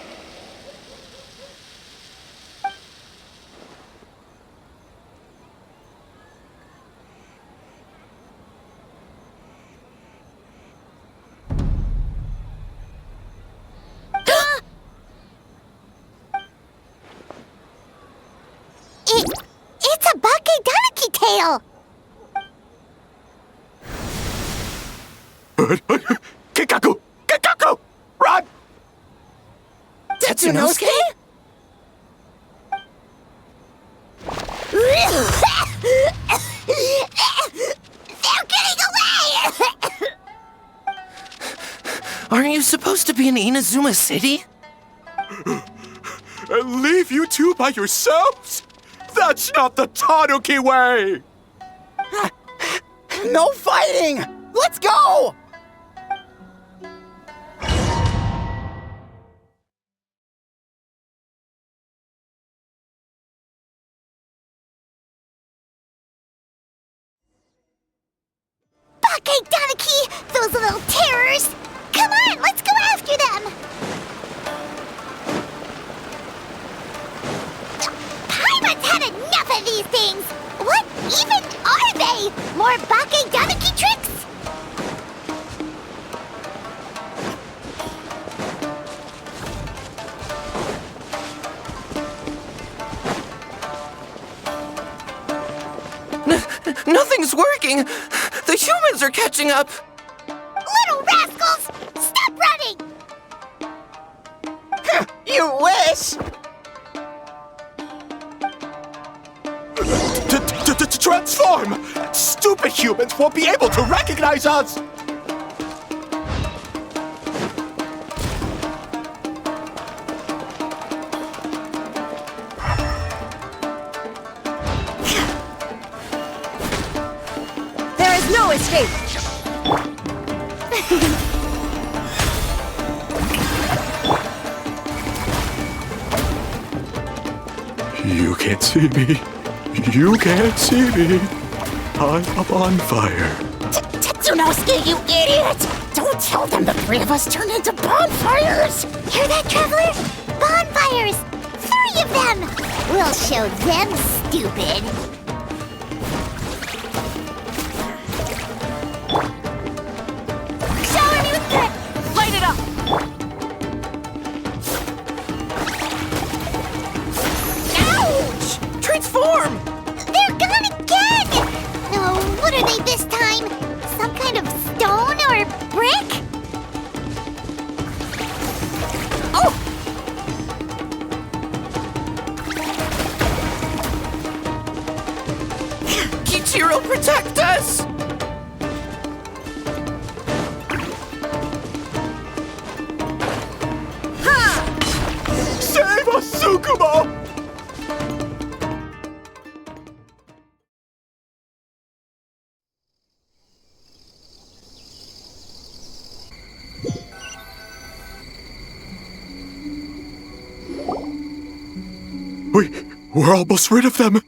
It's a Bakedaniki tail! Kikaku! Kikaku! Run! Tetsunosuke? They're getting away! Aren't you supposed to be in Inazuma City? And leave you two by yourselves? That's not the Tanuki way! No fighting! Let's go! of these things! What even are they? More Bake Tanuki tricks? Nothing's working! The humans are catching up! Little rascals! Stop running! You wish! Transform! Stupid humans won't be able to recognize us! There is no escape! You can't see me. You can't see me. I'm up on fire. Tetsunosuke, you idiot! Don't tell them the three of us turned into bonfires! Hear that, Traveler? Bonfires! 3 of them! We'll show them, stupid! Shower me with grit! Light it up! Ouch! Transform! They're gone again! No, what are they this time? Some kind of stone or brick? Oh! Kichiro, protect us! Save us, Tsukumo! We're almost rid of them.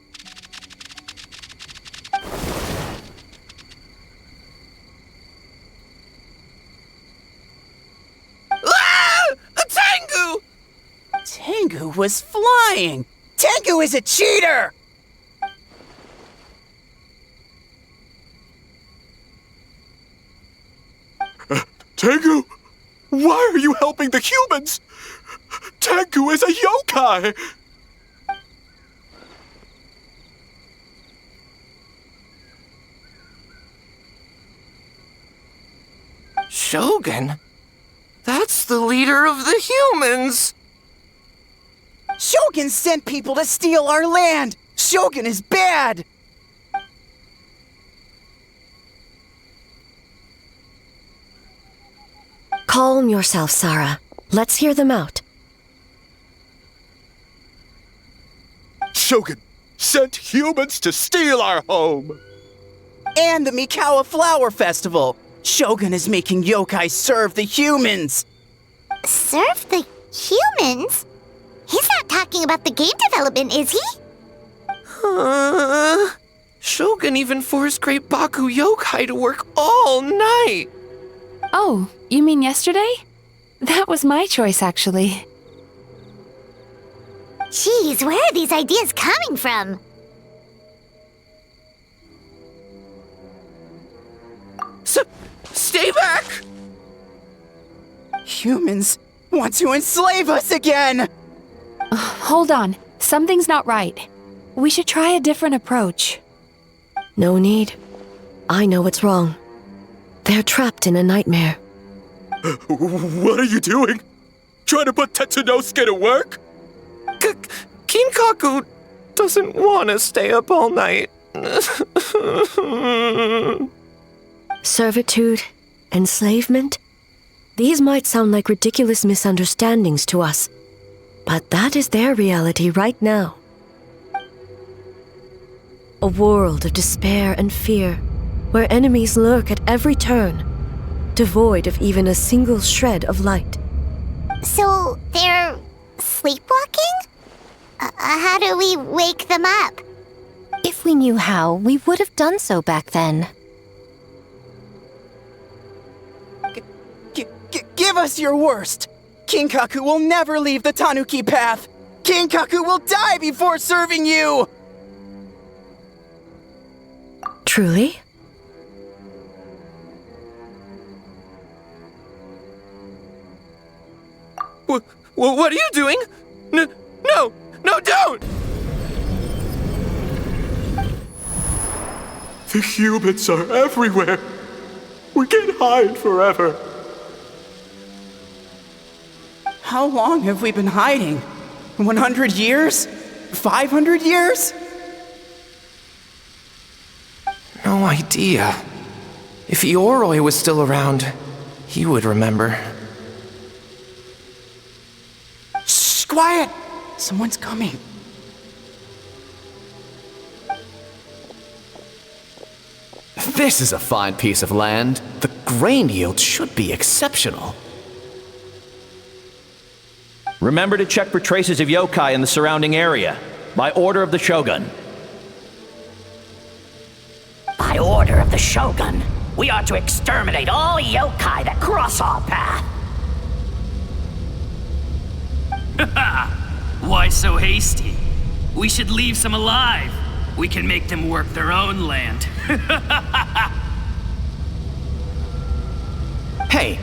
Ah! A Tengu! Tengu was flying! Tengu is a cheater! Tengu, why are you helping the humans? Tengu is a yokai! Shogun? That's the leader of the humans! Shogun sent people to steal our land! Shogun is bad! Calm yourself, Sarah. Let's hear them out. Shogun sent humans to steal our home! And the Mikawa Flower Festival! Shogun is making yokai serve the humans! Serve the humans? He's not talking about the game development, is he? Shogun even forced Great Baku Yokai to work all night! Oh, you mean yesterday? That was my choice, actually. Jeez, where are these ideas coming from? Stay back! Humans want to enslave us again! Hold on. Something's not right. We should try a different approach. No need. I know what's wrong. They're trapped in a nightmare. What are you doing? Trying to put Tetsunosuke to work? Kinkaku doesn't want to stay up all night. Servitude, enslavement? These might sound like ridiculous misunderstandings to us, but that is their reality right now. A world of despair and fear, where enemies lurk at every turn, devoid of even a single shred of light. So, they're sleepwalking? How do we wake them up? If we knew how, we would have done so back then. Give us your worst! Kinkaku will never leave the Tanuki path! Kinkaku will die before serving you! Truly? What are you doing? No, don't! The humans are everywhere. We can't hide forever. How long have we been hiding? 100 years? 500 years? No idea. If Yoroi was still around, he would remember. Shh, quiet! Someone's coming. This is a fine piece of land. The grain yield should be exceptional. Remember to check for traces of yokai in the surrounding area, by order of the Shogun. By order of the Shogun, we are to exterminate all yokai that cross our path. Why so hasty? We should leave some alive. We can make them work their own land. Hey,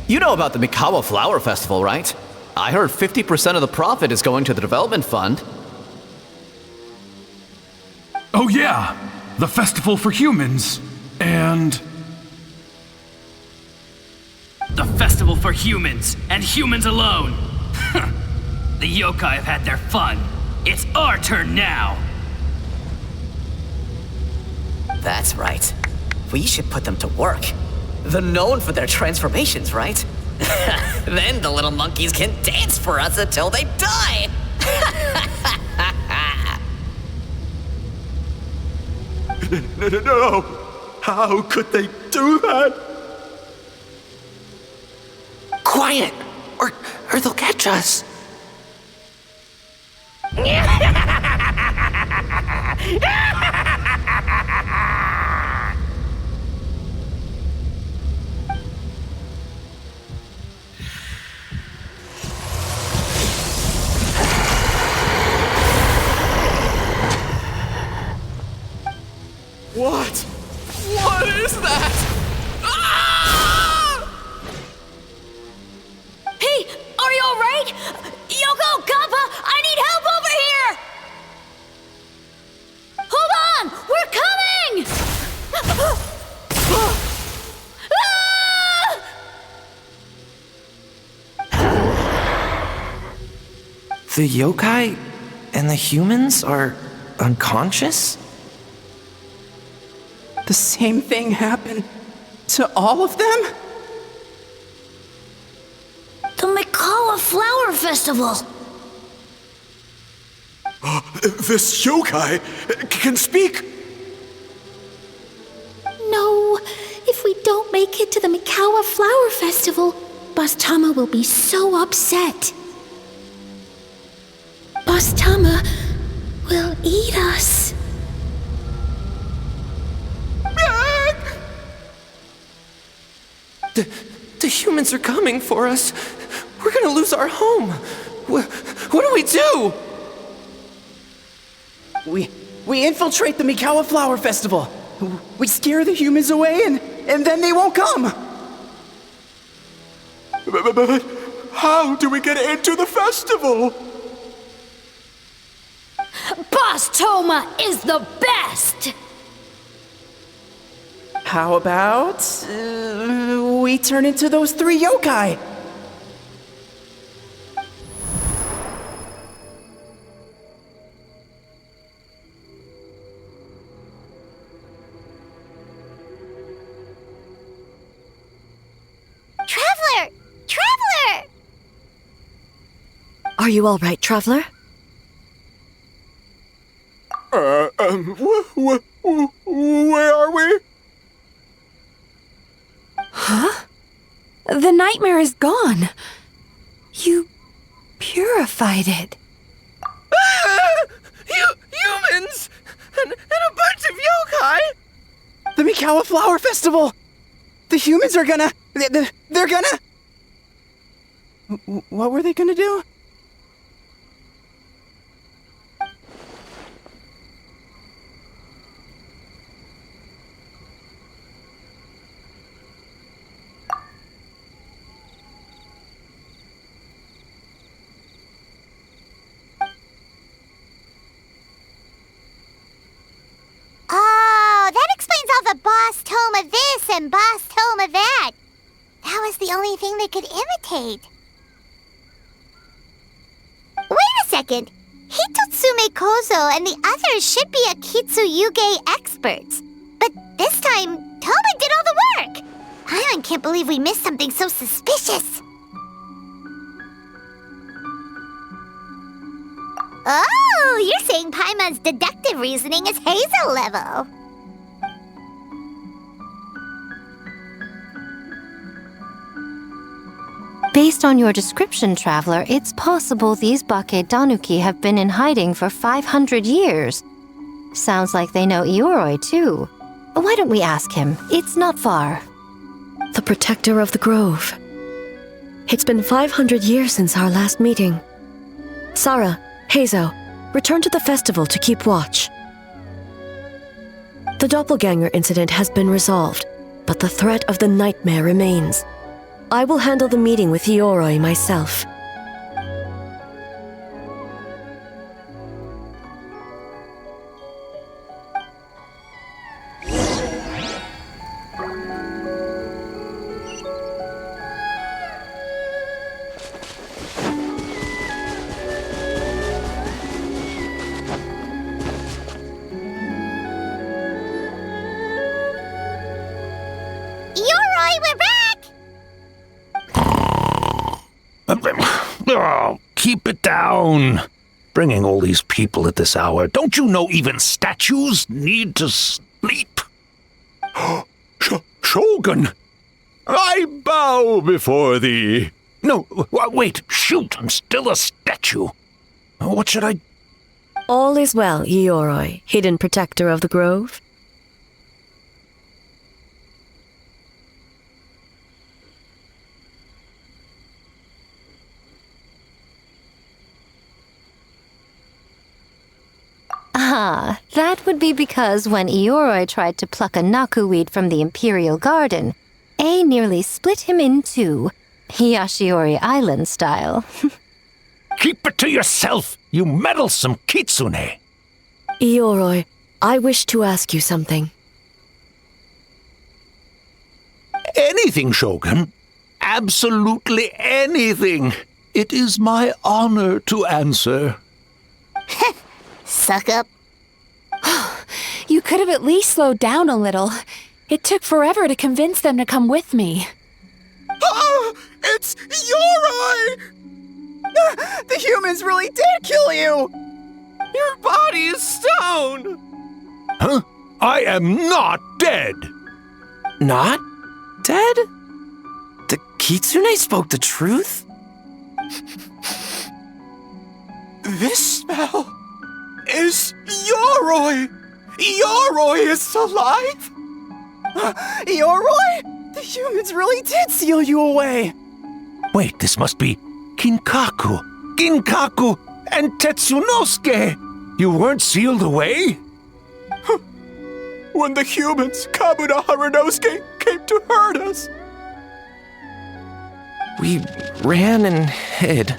you know about the Mikawa Flower Festival, right? I heard 50% of the profit is going to the development fund. Oh yeah, the festival for humans. And... The festival for humans, and humans alone. The yokai have had their fun. It's our turn now. That's right. We should put them to work. They're known for their transformations, right? Then the little monkeys can dance for us until they die! No! How could they do that? Quiet! Or they'll catch us. What? What is that? Ah! Hey, are you alright? Yoko, Kappa, I need help over here! Hold on! We're coming! The yokai and the humans are unconscious? The same thing happened to all of them? The Mikawa Flower Festival! This yokai can speak! No, if we don't make it to the Mikawa Flower Festival, Boss Tama will be so upset. Boss Tama will eat us. The humans are coming for us. We're gonna lose our home. What do we do? We infiltrate the Mikawa Flower Festival. We scare the humans away and then they won't come. But how do we get into the festival? Boss Toma is the best! How about we turn into those 3 yokai? Traveler! Traveler! Are you all right, Traveler? Where are we? Huh? The nightmare is gone. You purified it. Humans! And a bunch of yokai! The Mikawa Flower Festival! The humans are gonna... They're gonna... What were they gonna do? and Boss Toma that. That was the only thing they could imitate. Wait a second. Hitotsume Kozo and the others should be Akitsuyuge experts. But this time, Toma did all the work. Paimon can't believe we missed something so suspicious. Oh, you're saying Paimon's deductive reasoning is Hazel level. Based on your description, Traveler, it's possible these Bakedanuki have been in hiding for 500 years. Sounds like they know Ioroi, too. Why don't we ask him? It's not far. The protector of the grove. It's been 500 years since our last meeting. Sarah, Heizo, return to the festival to keep watch. The doppelganger incident has been resolved, but the threat of the nightmare remains. I will handle the meeting with Ioroi myself. Ioroi, we're back! Oh, keep it down. Bringing all these people at this hour. Don't you know even statues need to sleep? Shogun! I bow before thee. No, wait, shoot, I'm still a statue. What should I... All is well, Ioroi, hidden protector of the grove. Ah, that would be because when Ioroi tried to pluck a nakuweed from the Imperial Garden, A nearly split him in two, Yashiori Island style. Keep it to yourself, you meddlesome kitsune! Ioroi, I wish to ask you something. Anything, Shogun. Absolutely anything. It is my honor to answer. Suck up. You could have at least slowed down a little. It took forever to convince them to come with me. Oh, it's Ioroi! The humans really did kill you! Your body is stone! Huh? I am not dead! Not dead? The kitsune spoke the truth? This smell is Ioroi! Ioroi is alive? Ioroi? The humans really did seal you away! Wait, this must be Ginkaku, and Tetsunosuke! You weren't sealed away? When the humans, Kabuna Harunosuke, came to hurt us. We ran and hid.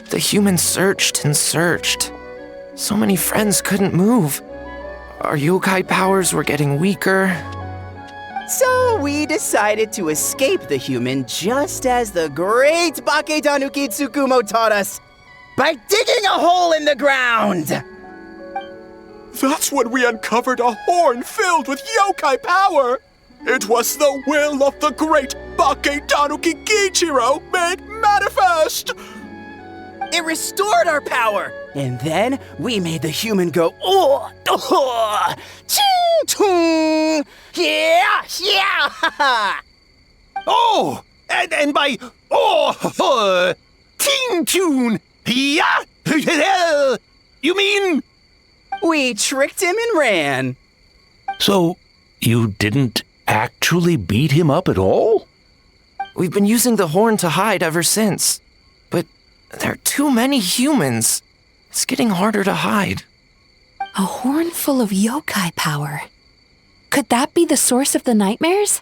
The humans searched and searched. So many friends couldn't move. Our yokai powers were getting weaker. So we decided to escape the human just as the great Bakedanuki Tsukumo taught us, by digging a hole in the ground! That's when we uncovered a horn filled with yokai power! It was the will of the great Bakedanuki Gichiro made manifest! It restored our power! And then we made the human go, ching, chung, yeah, yeah, Oh, and by, ting, tune, yeah, you mean? We tricked him and ran. So, you didn't actually beat him up at all? We've been using the horn to hide ever since. But there are too many humans. It's getting harder to hide. A horn full of yokai power. Could that be the source of the nightmares?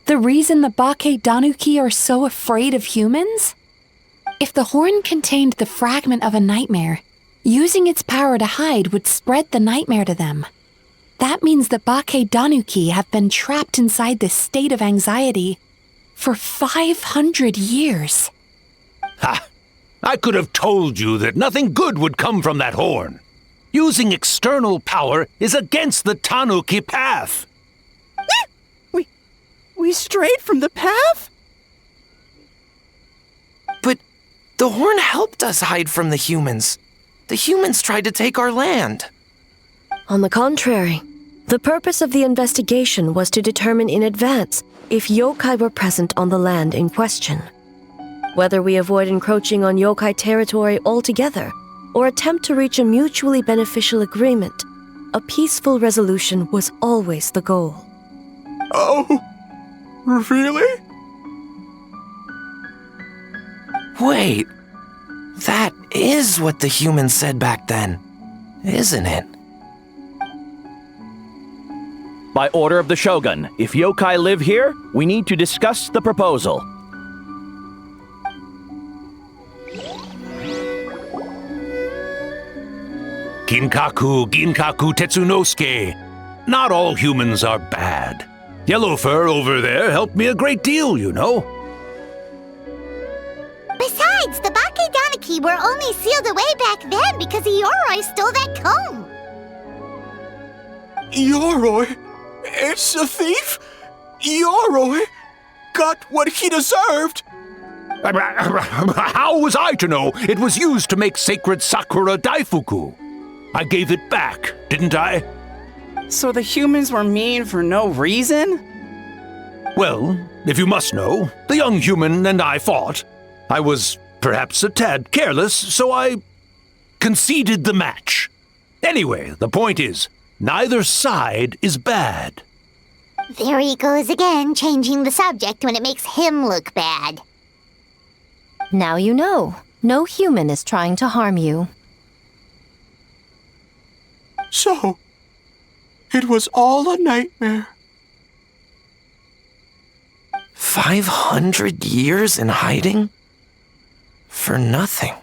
The reason the Bakedanuki are so afraid of humans? If the horn contained the fragment of a nightmare, using its power to hide would spread the nightmare to them. That means the Bakedanuki have been trapped inside this state of anxiety for 500 years. Ha! I could have told you that nothing good would come from that horn. Using external power is against the Tanuki path. We strayed from the path? But the horn helped us hide from the humans. The humans tried to take our land. On the contrary, the purpose of the investigation was to determine in advance if yokai were present on the land in question. Whether we avoid encroaching on yokai territory altogether or attempt to reach a mutually beneficial agreement, a peaceful resolution was always the goal. Oh, really? Wait, that is what the humans said back then, isn't it? By order of the Shogun, if yokai live here, we need to discuss the proposal. Ginkaku Tetsunosuke. Not all humans are bad. Yellowfur over there helped me a great deal, you know. Besides, the Bakedaniki were only sealed away back then because Yoroi stole that comb. Yoroi? It's a thief? Yoroi got what he deserved. How was I to know it was used to make sacred Sakura Daifuku? I gave it back, didn't I? So the humans were mean for no reason? Well, if you must know, the young human and I fought. I was perhaps a tad careless, so I conceded the match. Anyway, the point is, neither side is bad. There he goes again, changing the subject when it makes him look bad. Now you know. No human is trying to harm you. So, it was all a nightmare. 500 years in hiding? For nothing.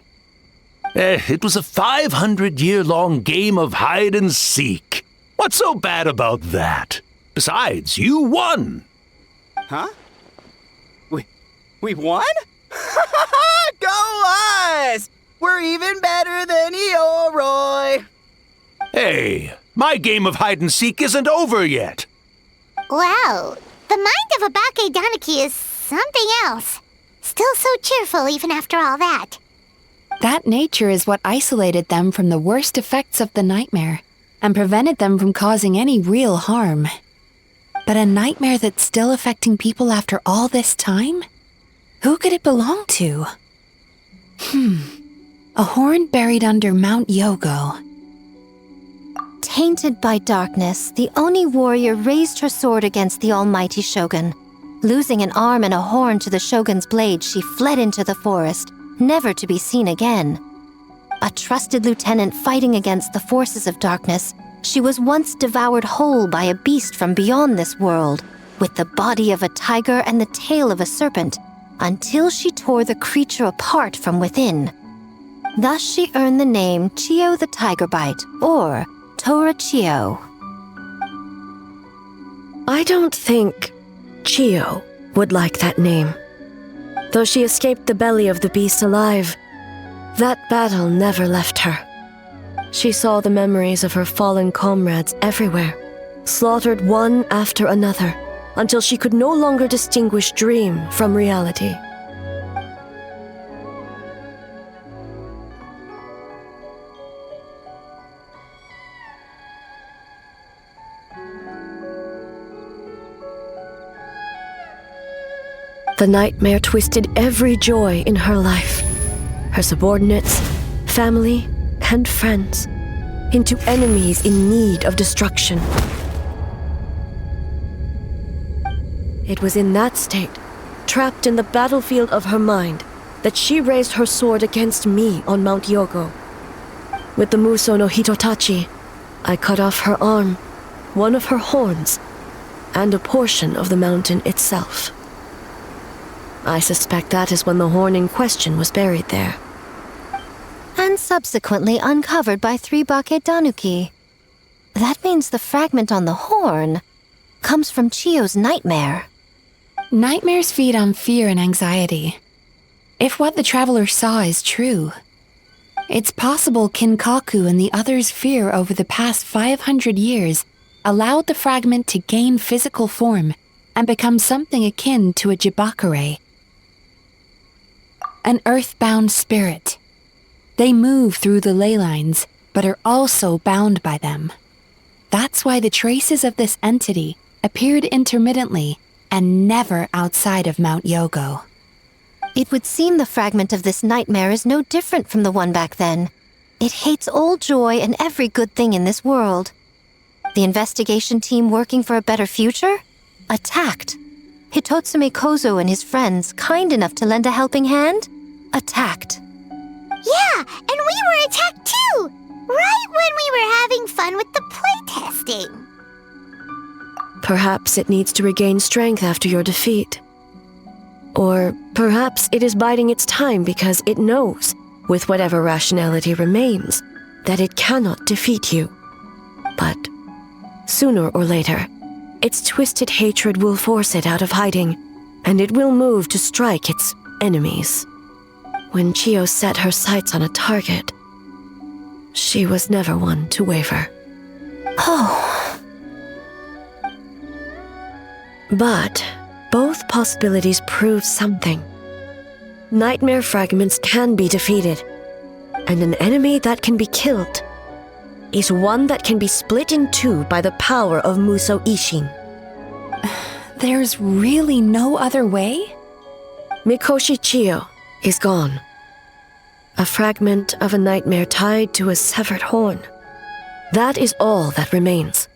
It was a 500-year-long game of hide and seek. What's so bad about that? Besides, you won. Huh? We won? Go us! We're even better than Yoroi! Hey, my game of hide and seek isn't over yet. Wow, the mind of a Bakedaniki is something else. Still so cheerful even after all that. That nature is what isolated them from the worst effects of the nightmare and prevented them from causing any real harm. But a nightmare that's still affecting people after all this time? Who could it belong to? A horn buried under Mount Yogo. Tainted by darkness, the Oni warrior raised her sword against the almighty Shogun. Losing an arm and a horn to the Shogun's blade, she fled into the forest, never to be seen again. A trusted lieutenant fighting against the forces of darkness, she was once devoured whole by a beast from beyond this world, with the body of a tiger and the tail of a serpent, until she tore the creature apart from within. Thus she earned the name Chio the Tigerbite, or Tora Chio. I don't think Chio would like that name. Though she escaped the belly of the beast alive, that battle never left her. She saw the memories of her fallen comrades everywhere, slaughtered one after another, until she could no longer distinguish dream from reality. The nightmare twisted every joy in her life, her subordinates, family, and friends, into enemies in need of destruction. It was in that state, trapped in the battlefield of her mind, that she raised her sword against me on Mount Yogo. With the Muso no Hitotachi, I cut off her arm, one of her horns, and a portion of the mountain itself. I suspect that is when the horn in question was buried there. And subsequently uncovered by 3 Bakedanuki. That means the fragment on the horn comes from Chiyo's nightmare. Nightmares feed on fear and anxiety. If what the traveler saw is true, it's possible Kinkaku and the others' fear over the past 500 years allowed the fragment to gain physical form and become something akin to a Jibakure. An earthbound spirit. They move through the ley lines, but are also bound by them. That's why the traces of this entity appeared intermittently and never outside of Mount Yogo. It would seem the fragment of this nightmare is no different from the one back then. It hates all joy and every good thing in this world. The investigation team working for a better future? Attacked. Hitotsume Kozo and his friends, kind enough to lend a helping hand? Attacked. Yeah, and we were attacked too! Right when we were having fun with the playtesting. Perhaps it needs to regain strength after your defeat. Or perhaps it is biding its time because it knows, with whatever rationality remains, that it cannot defeat you. But sooner or later, its twisted hatred will force it out of hiding, and it will move to strike its enemies. When Chiyo set her sights on a target, she was never one to waver. Oh. But both possibilities prove something. Nightmare fragments can be defeated, and an enemy that can be killed is one that can be split in two by the power of Muso Ishin. There's really no other way? Mikoshi Chiyo is gone. A fragment of a nightmare tied to a severed horn. That is all that remains.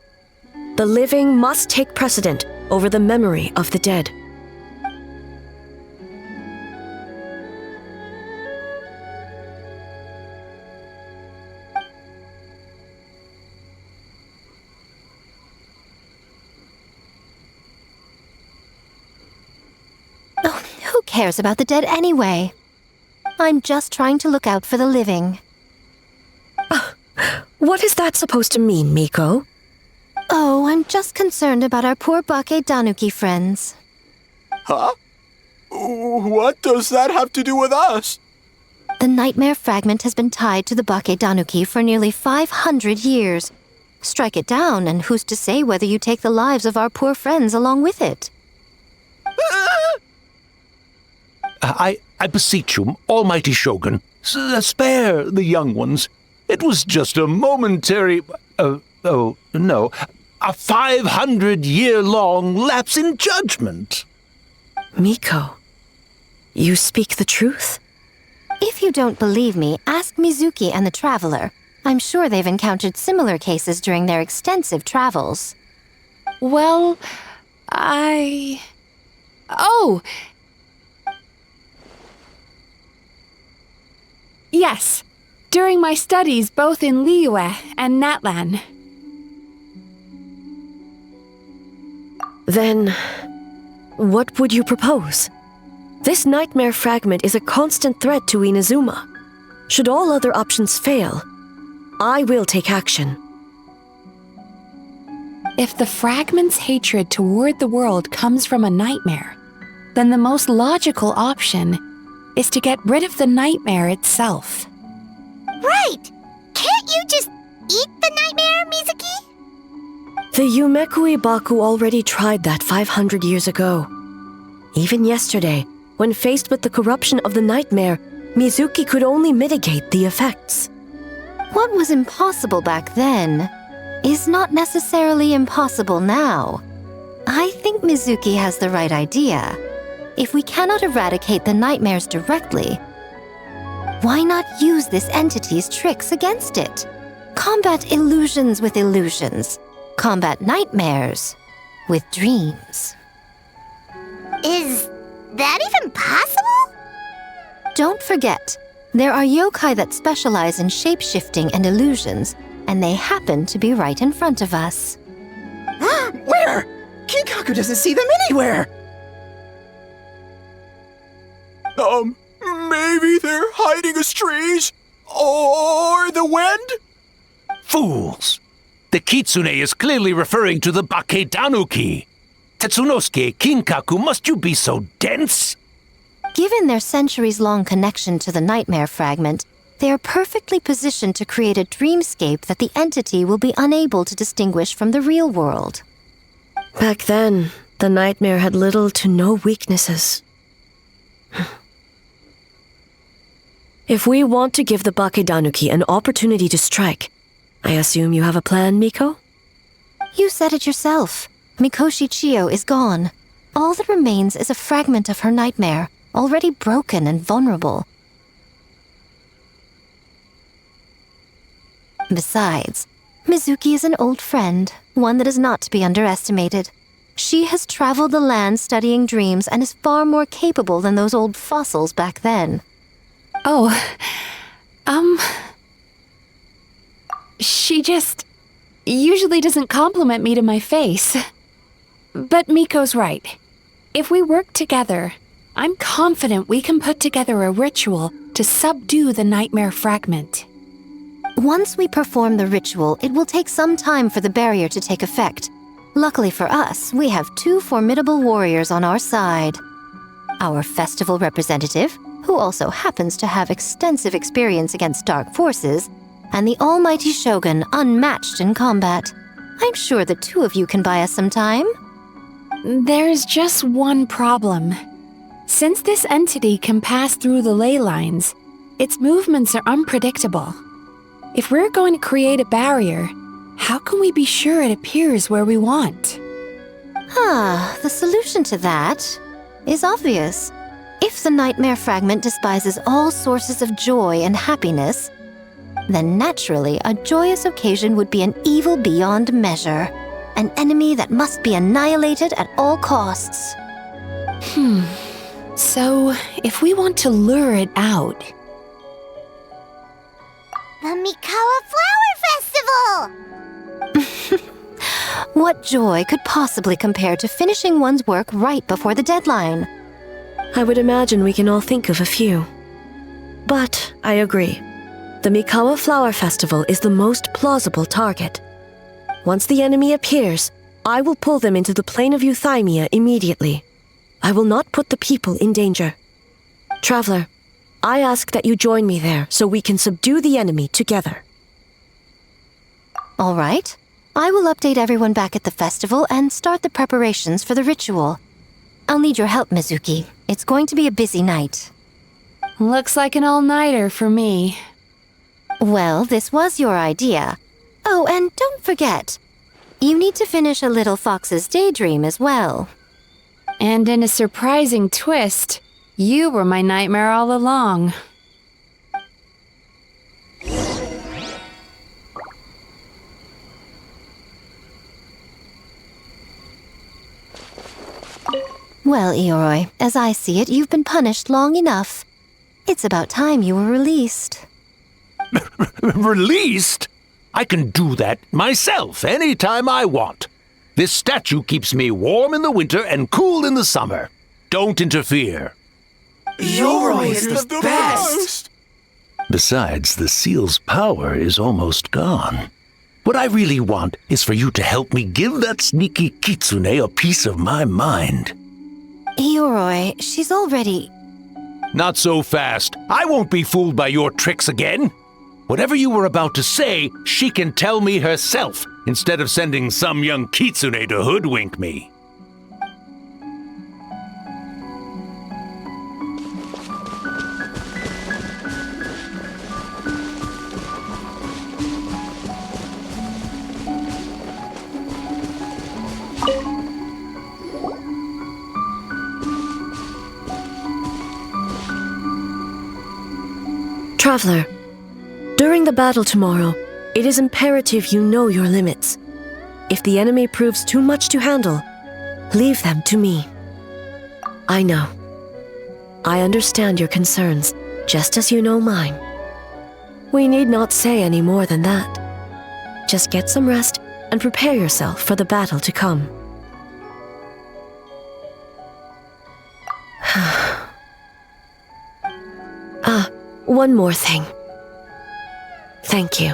The living must take precedent over the memory of the dead. Oh, who cares about the dead anyway? I'm just trying to look out for the living. What is that supposed to mean, Miko? Oh, I'm just concerned about our poor Bake Danuki friends. Huh? What does that have to do with us? The nightmare fragment has been tied to the Bake Danuki for nearly 500 years. Strike it down, and who's to say whether you take the lives of our poor friends along with it? I beseech you, almighty Shogun, spare the young ones. It was just a momentary... no, a 500-year-long lapse in judgment. Miko, you speak the truth? If you don't believe me, ask Mizuki and the Traveler. I'm sure they've encountered similar cases during their extensive travels. Well, Oh! Yes, during my studies both in Liyue and Natlan. Then, what would you propose? This nightmare fragment is a constant threat to Inazuma. Should all other options fail, I will take action. If the fragment's hatred toward the world comes from a nightmare, then the most logical option is to get rid of the nightmare itself. Right! Can't you just eat the nightmare, Mizuki? The Yumekui Baku already tried that 500 years ago. Even yesterday, when faced with the corruption of the nightmare, Mizuki could only mitigate the effects. What was impossible back then is not necessarily impossible now. I think Mizuki has the right idea. If we cannot eradicate the nightmares directly, why not use this entity's tricks against it? Combat illusions with illusions. Combat nightmares with dreams. Is that even possible? Don't forget, there are yokai that specialize in shape-shifting and illusions, and they happen to be right in front of us. Where? Kinkaku doesn't see them anywhere! Maybe they're hiding as trees? Or the wind? Fools! The kitsune is clearly referring to the Baketanuki. Tetsunosuke, Kinkaku, must you be so dense? Given their centuries-long connection to the nightmare fragment, they are perfectly positioned to create a dreamscape that the entity will be unable to distinguish from the real world. Back then, the nightmare had little to no weaknesses. If we want to give the Bakedanuki an opportunity to strike, I assume you have a plan, Miko? You said it yourself. Mikoshi Chiyo is gone. All that remains is a fragment of her nightmare, already broken and vulnerable. Besides, Mizuki is an old friend, one that is not to be underestimated. She has traveled the land studying dreams and is far more capable than those old fossils back then. Oh, she just usually doesn't compliment me to my face. But Miko's right. If we work together, I'm confident we can put together a ritual to subdue the nightmare fragment. Once we perform the ritual, it will take some time for the barrier to take effect. Luckily for us, we have two formidable warriors on our side. Our festival representative, who also happens to have extensive experience against dark forces, and the almighty Shogun, unmatched in combat. I'm sure the two of you can buy us some time. There's just one problem. Since this entity can pass through the ley lines, its movements are unpredictable. If we're going to create a barrier, how can we be sure it appears where we want? The solution to that is obvious. If the nightmare fragment despises all sources of joy and happiness, then naturally a joyous occasion would be an evil beyond measure, an enemy that must be annihilated at all costs. So, if we want to lure it out... The Mikawa Flower Festival! What joy could possibly compare to finishing one's work right before the deadline? I would imagine we can all think of a few. But I agree. The Mikawa Flower Festival is the most plausible target. Once the enemy appears, I will pull them into the plane of Euthymia immediately. I will not put the people in danger. Traveler, I ask that you join me there so we can subdue the enemy together. All right. I will update everyone back at the festival and start the preparations for the ritual. I'll need your help, Mizuki. It's going to be a busy night. Looks like an all-nighter for me. Well, this was your idea. Oh, and don't forget, you need to finish a Little Fox's Daydream as well. And in a surprising twist, you were my nightmare all along. Well, Ioroi, as I see it, you've been punished long enough. It's about time you were released. Released? I can do that myself anytime I want. This statue keeps me warm in the winter and cool in the summer. Don't interfere. Yoroi is the best! Besides, the seal's power is almost gone. What I really want is for you to help me give that sneaky kitsune a piece of my mind. Ioroi, she's already... Not so fast. I won't be fooled by your tricks again. Whatever you were about to say, she can tell me herself, instead of sending some young kitsune to hoodwink me. Traveler, during the battle tomorrow, it is imperative you know your limits. If the enemy proves too much to handle, leave them to me. I know. I understand your concerns, just as you know mine. We need not say any more than that. Just get some rest and prepare yourself for the battle to come. One more thing. Thank you.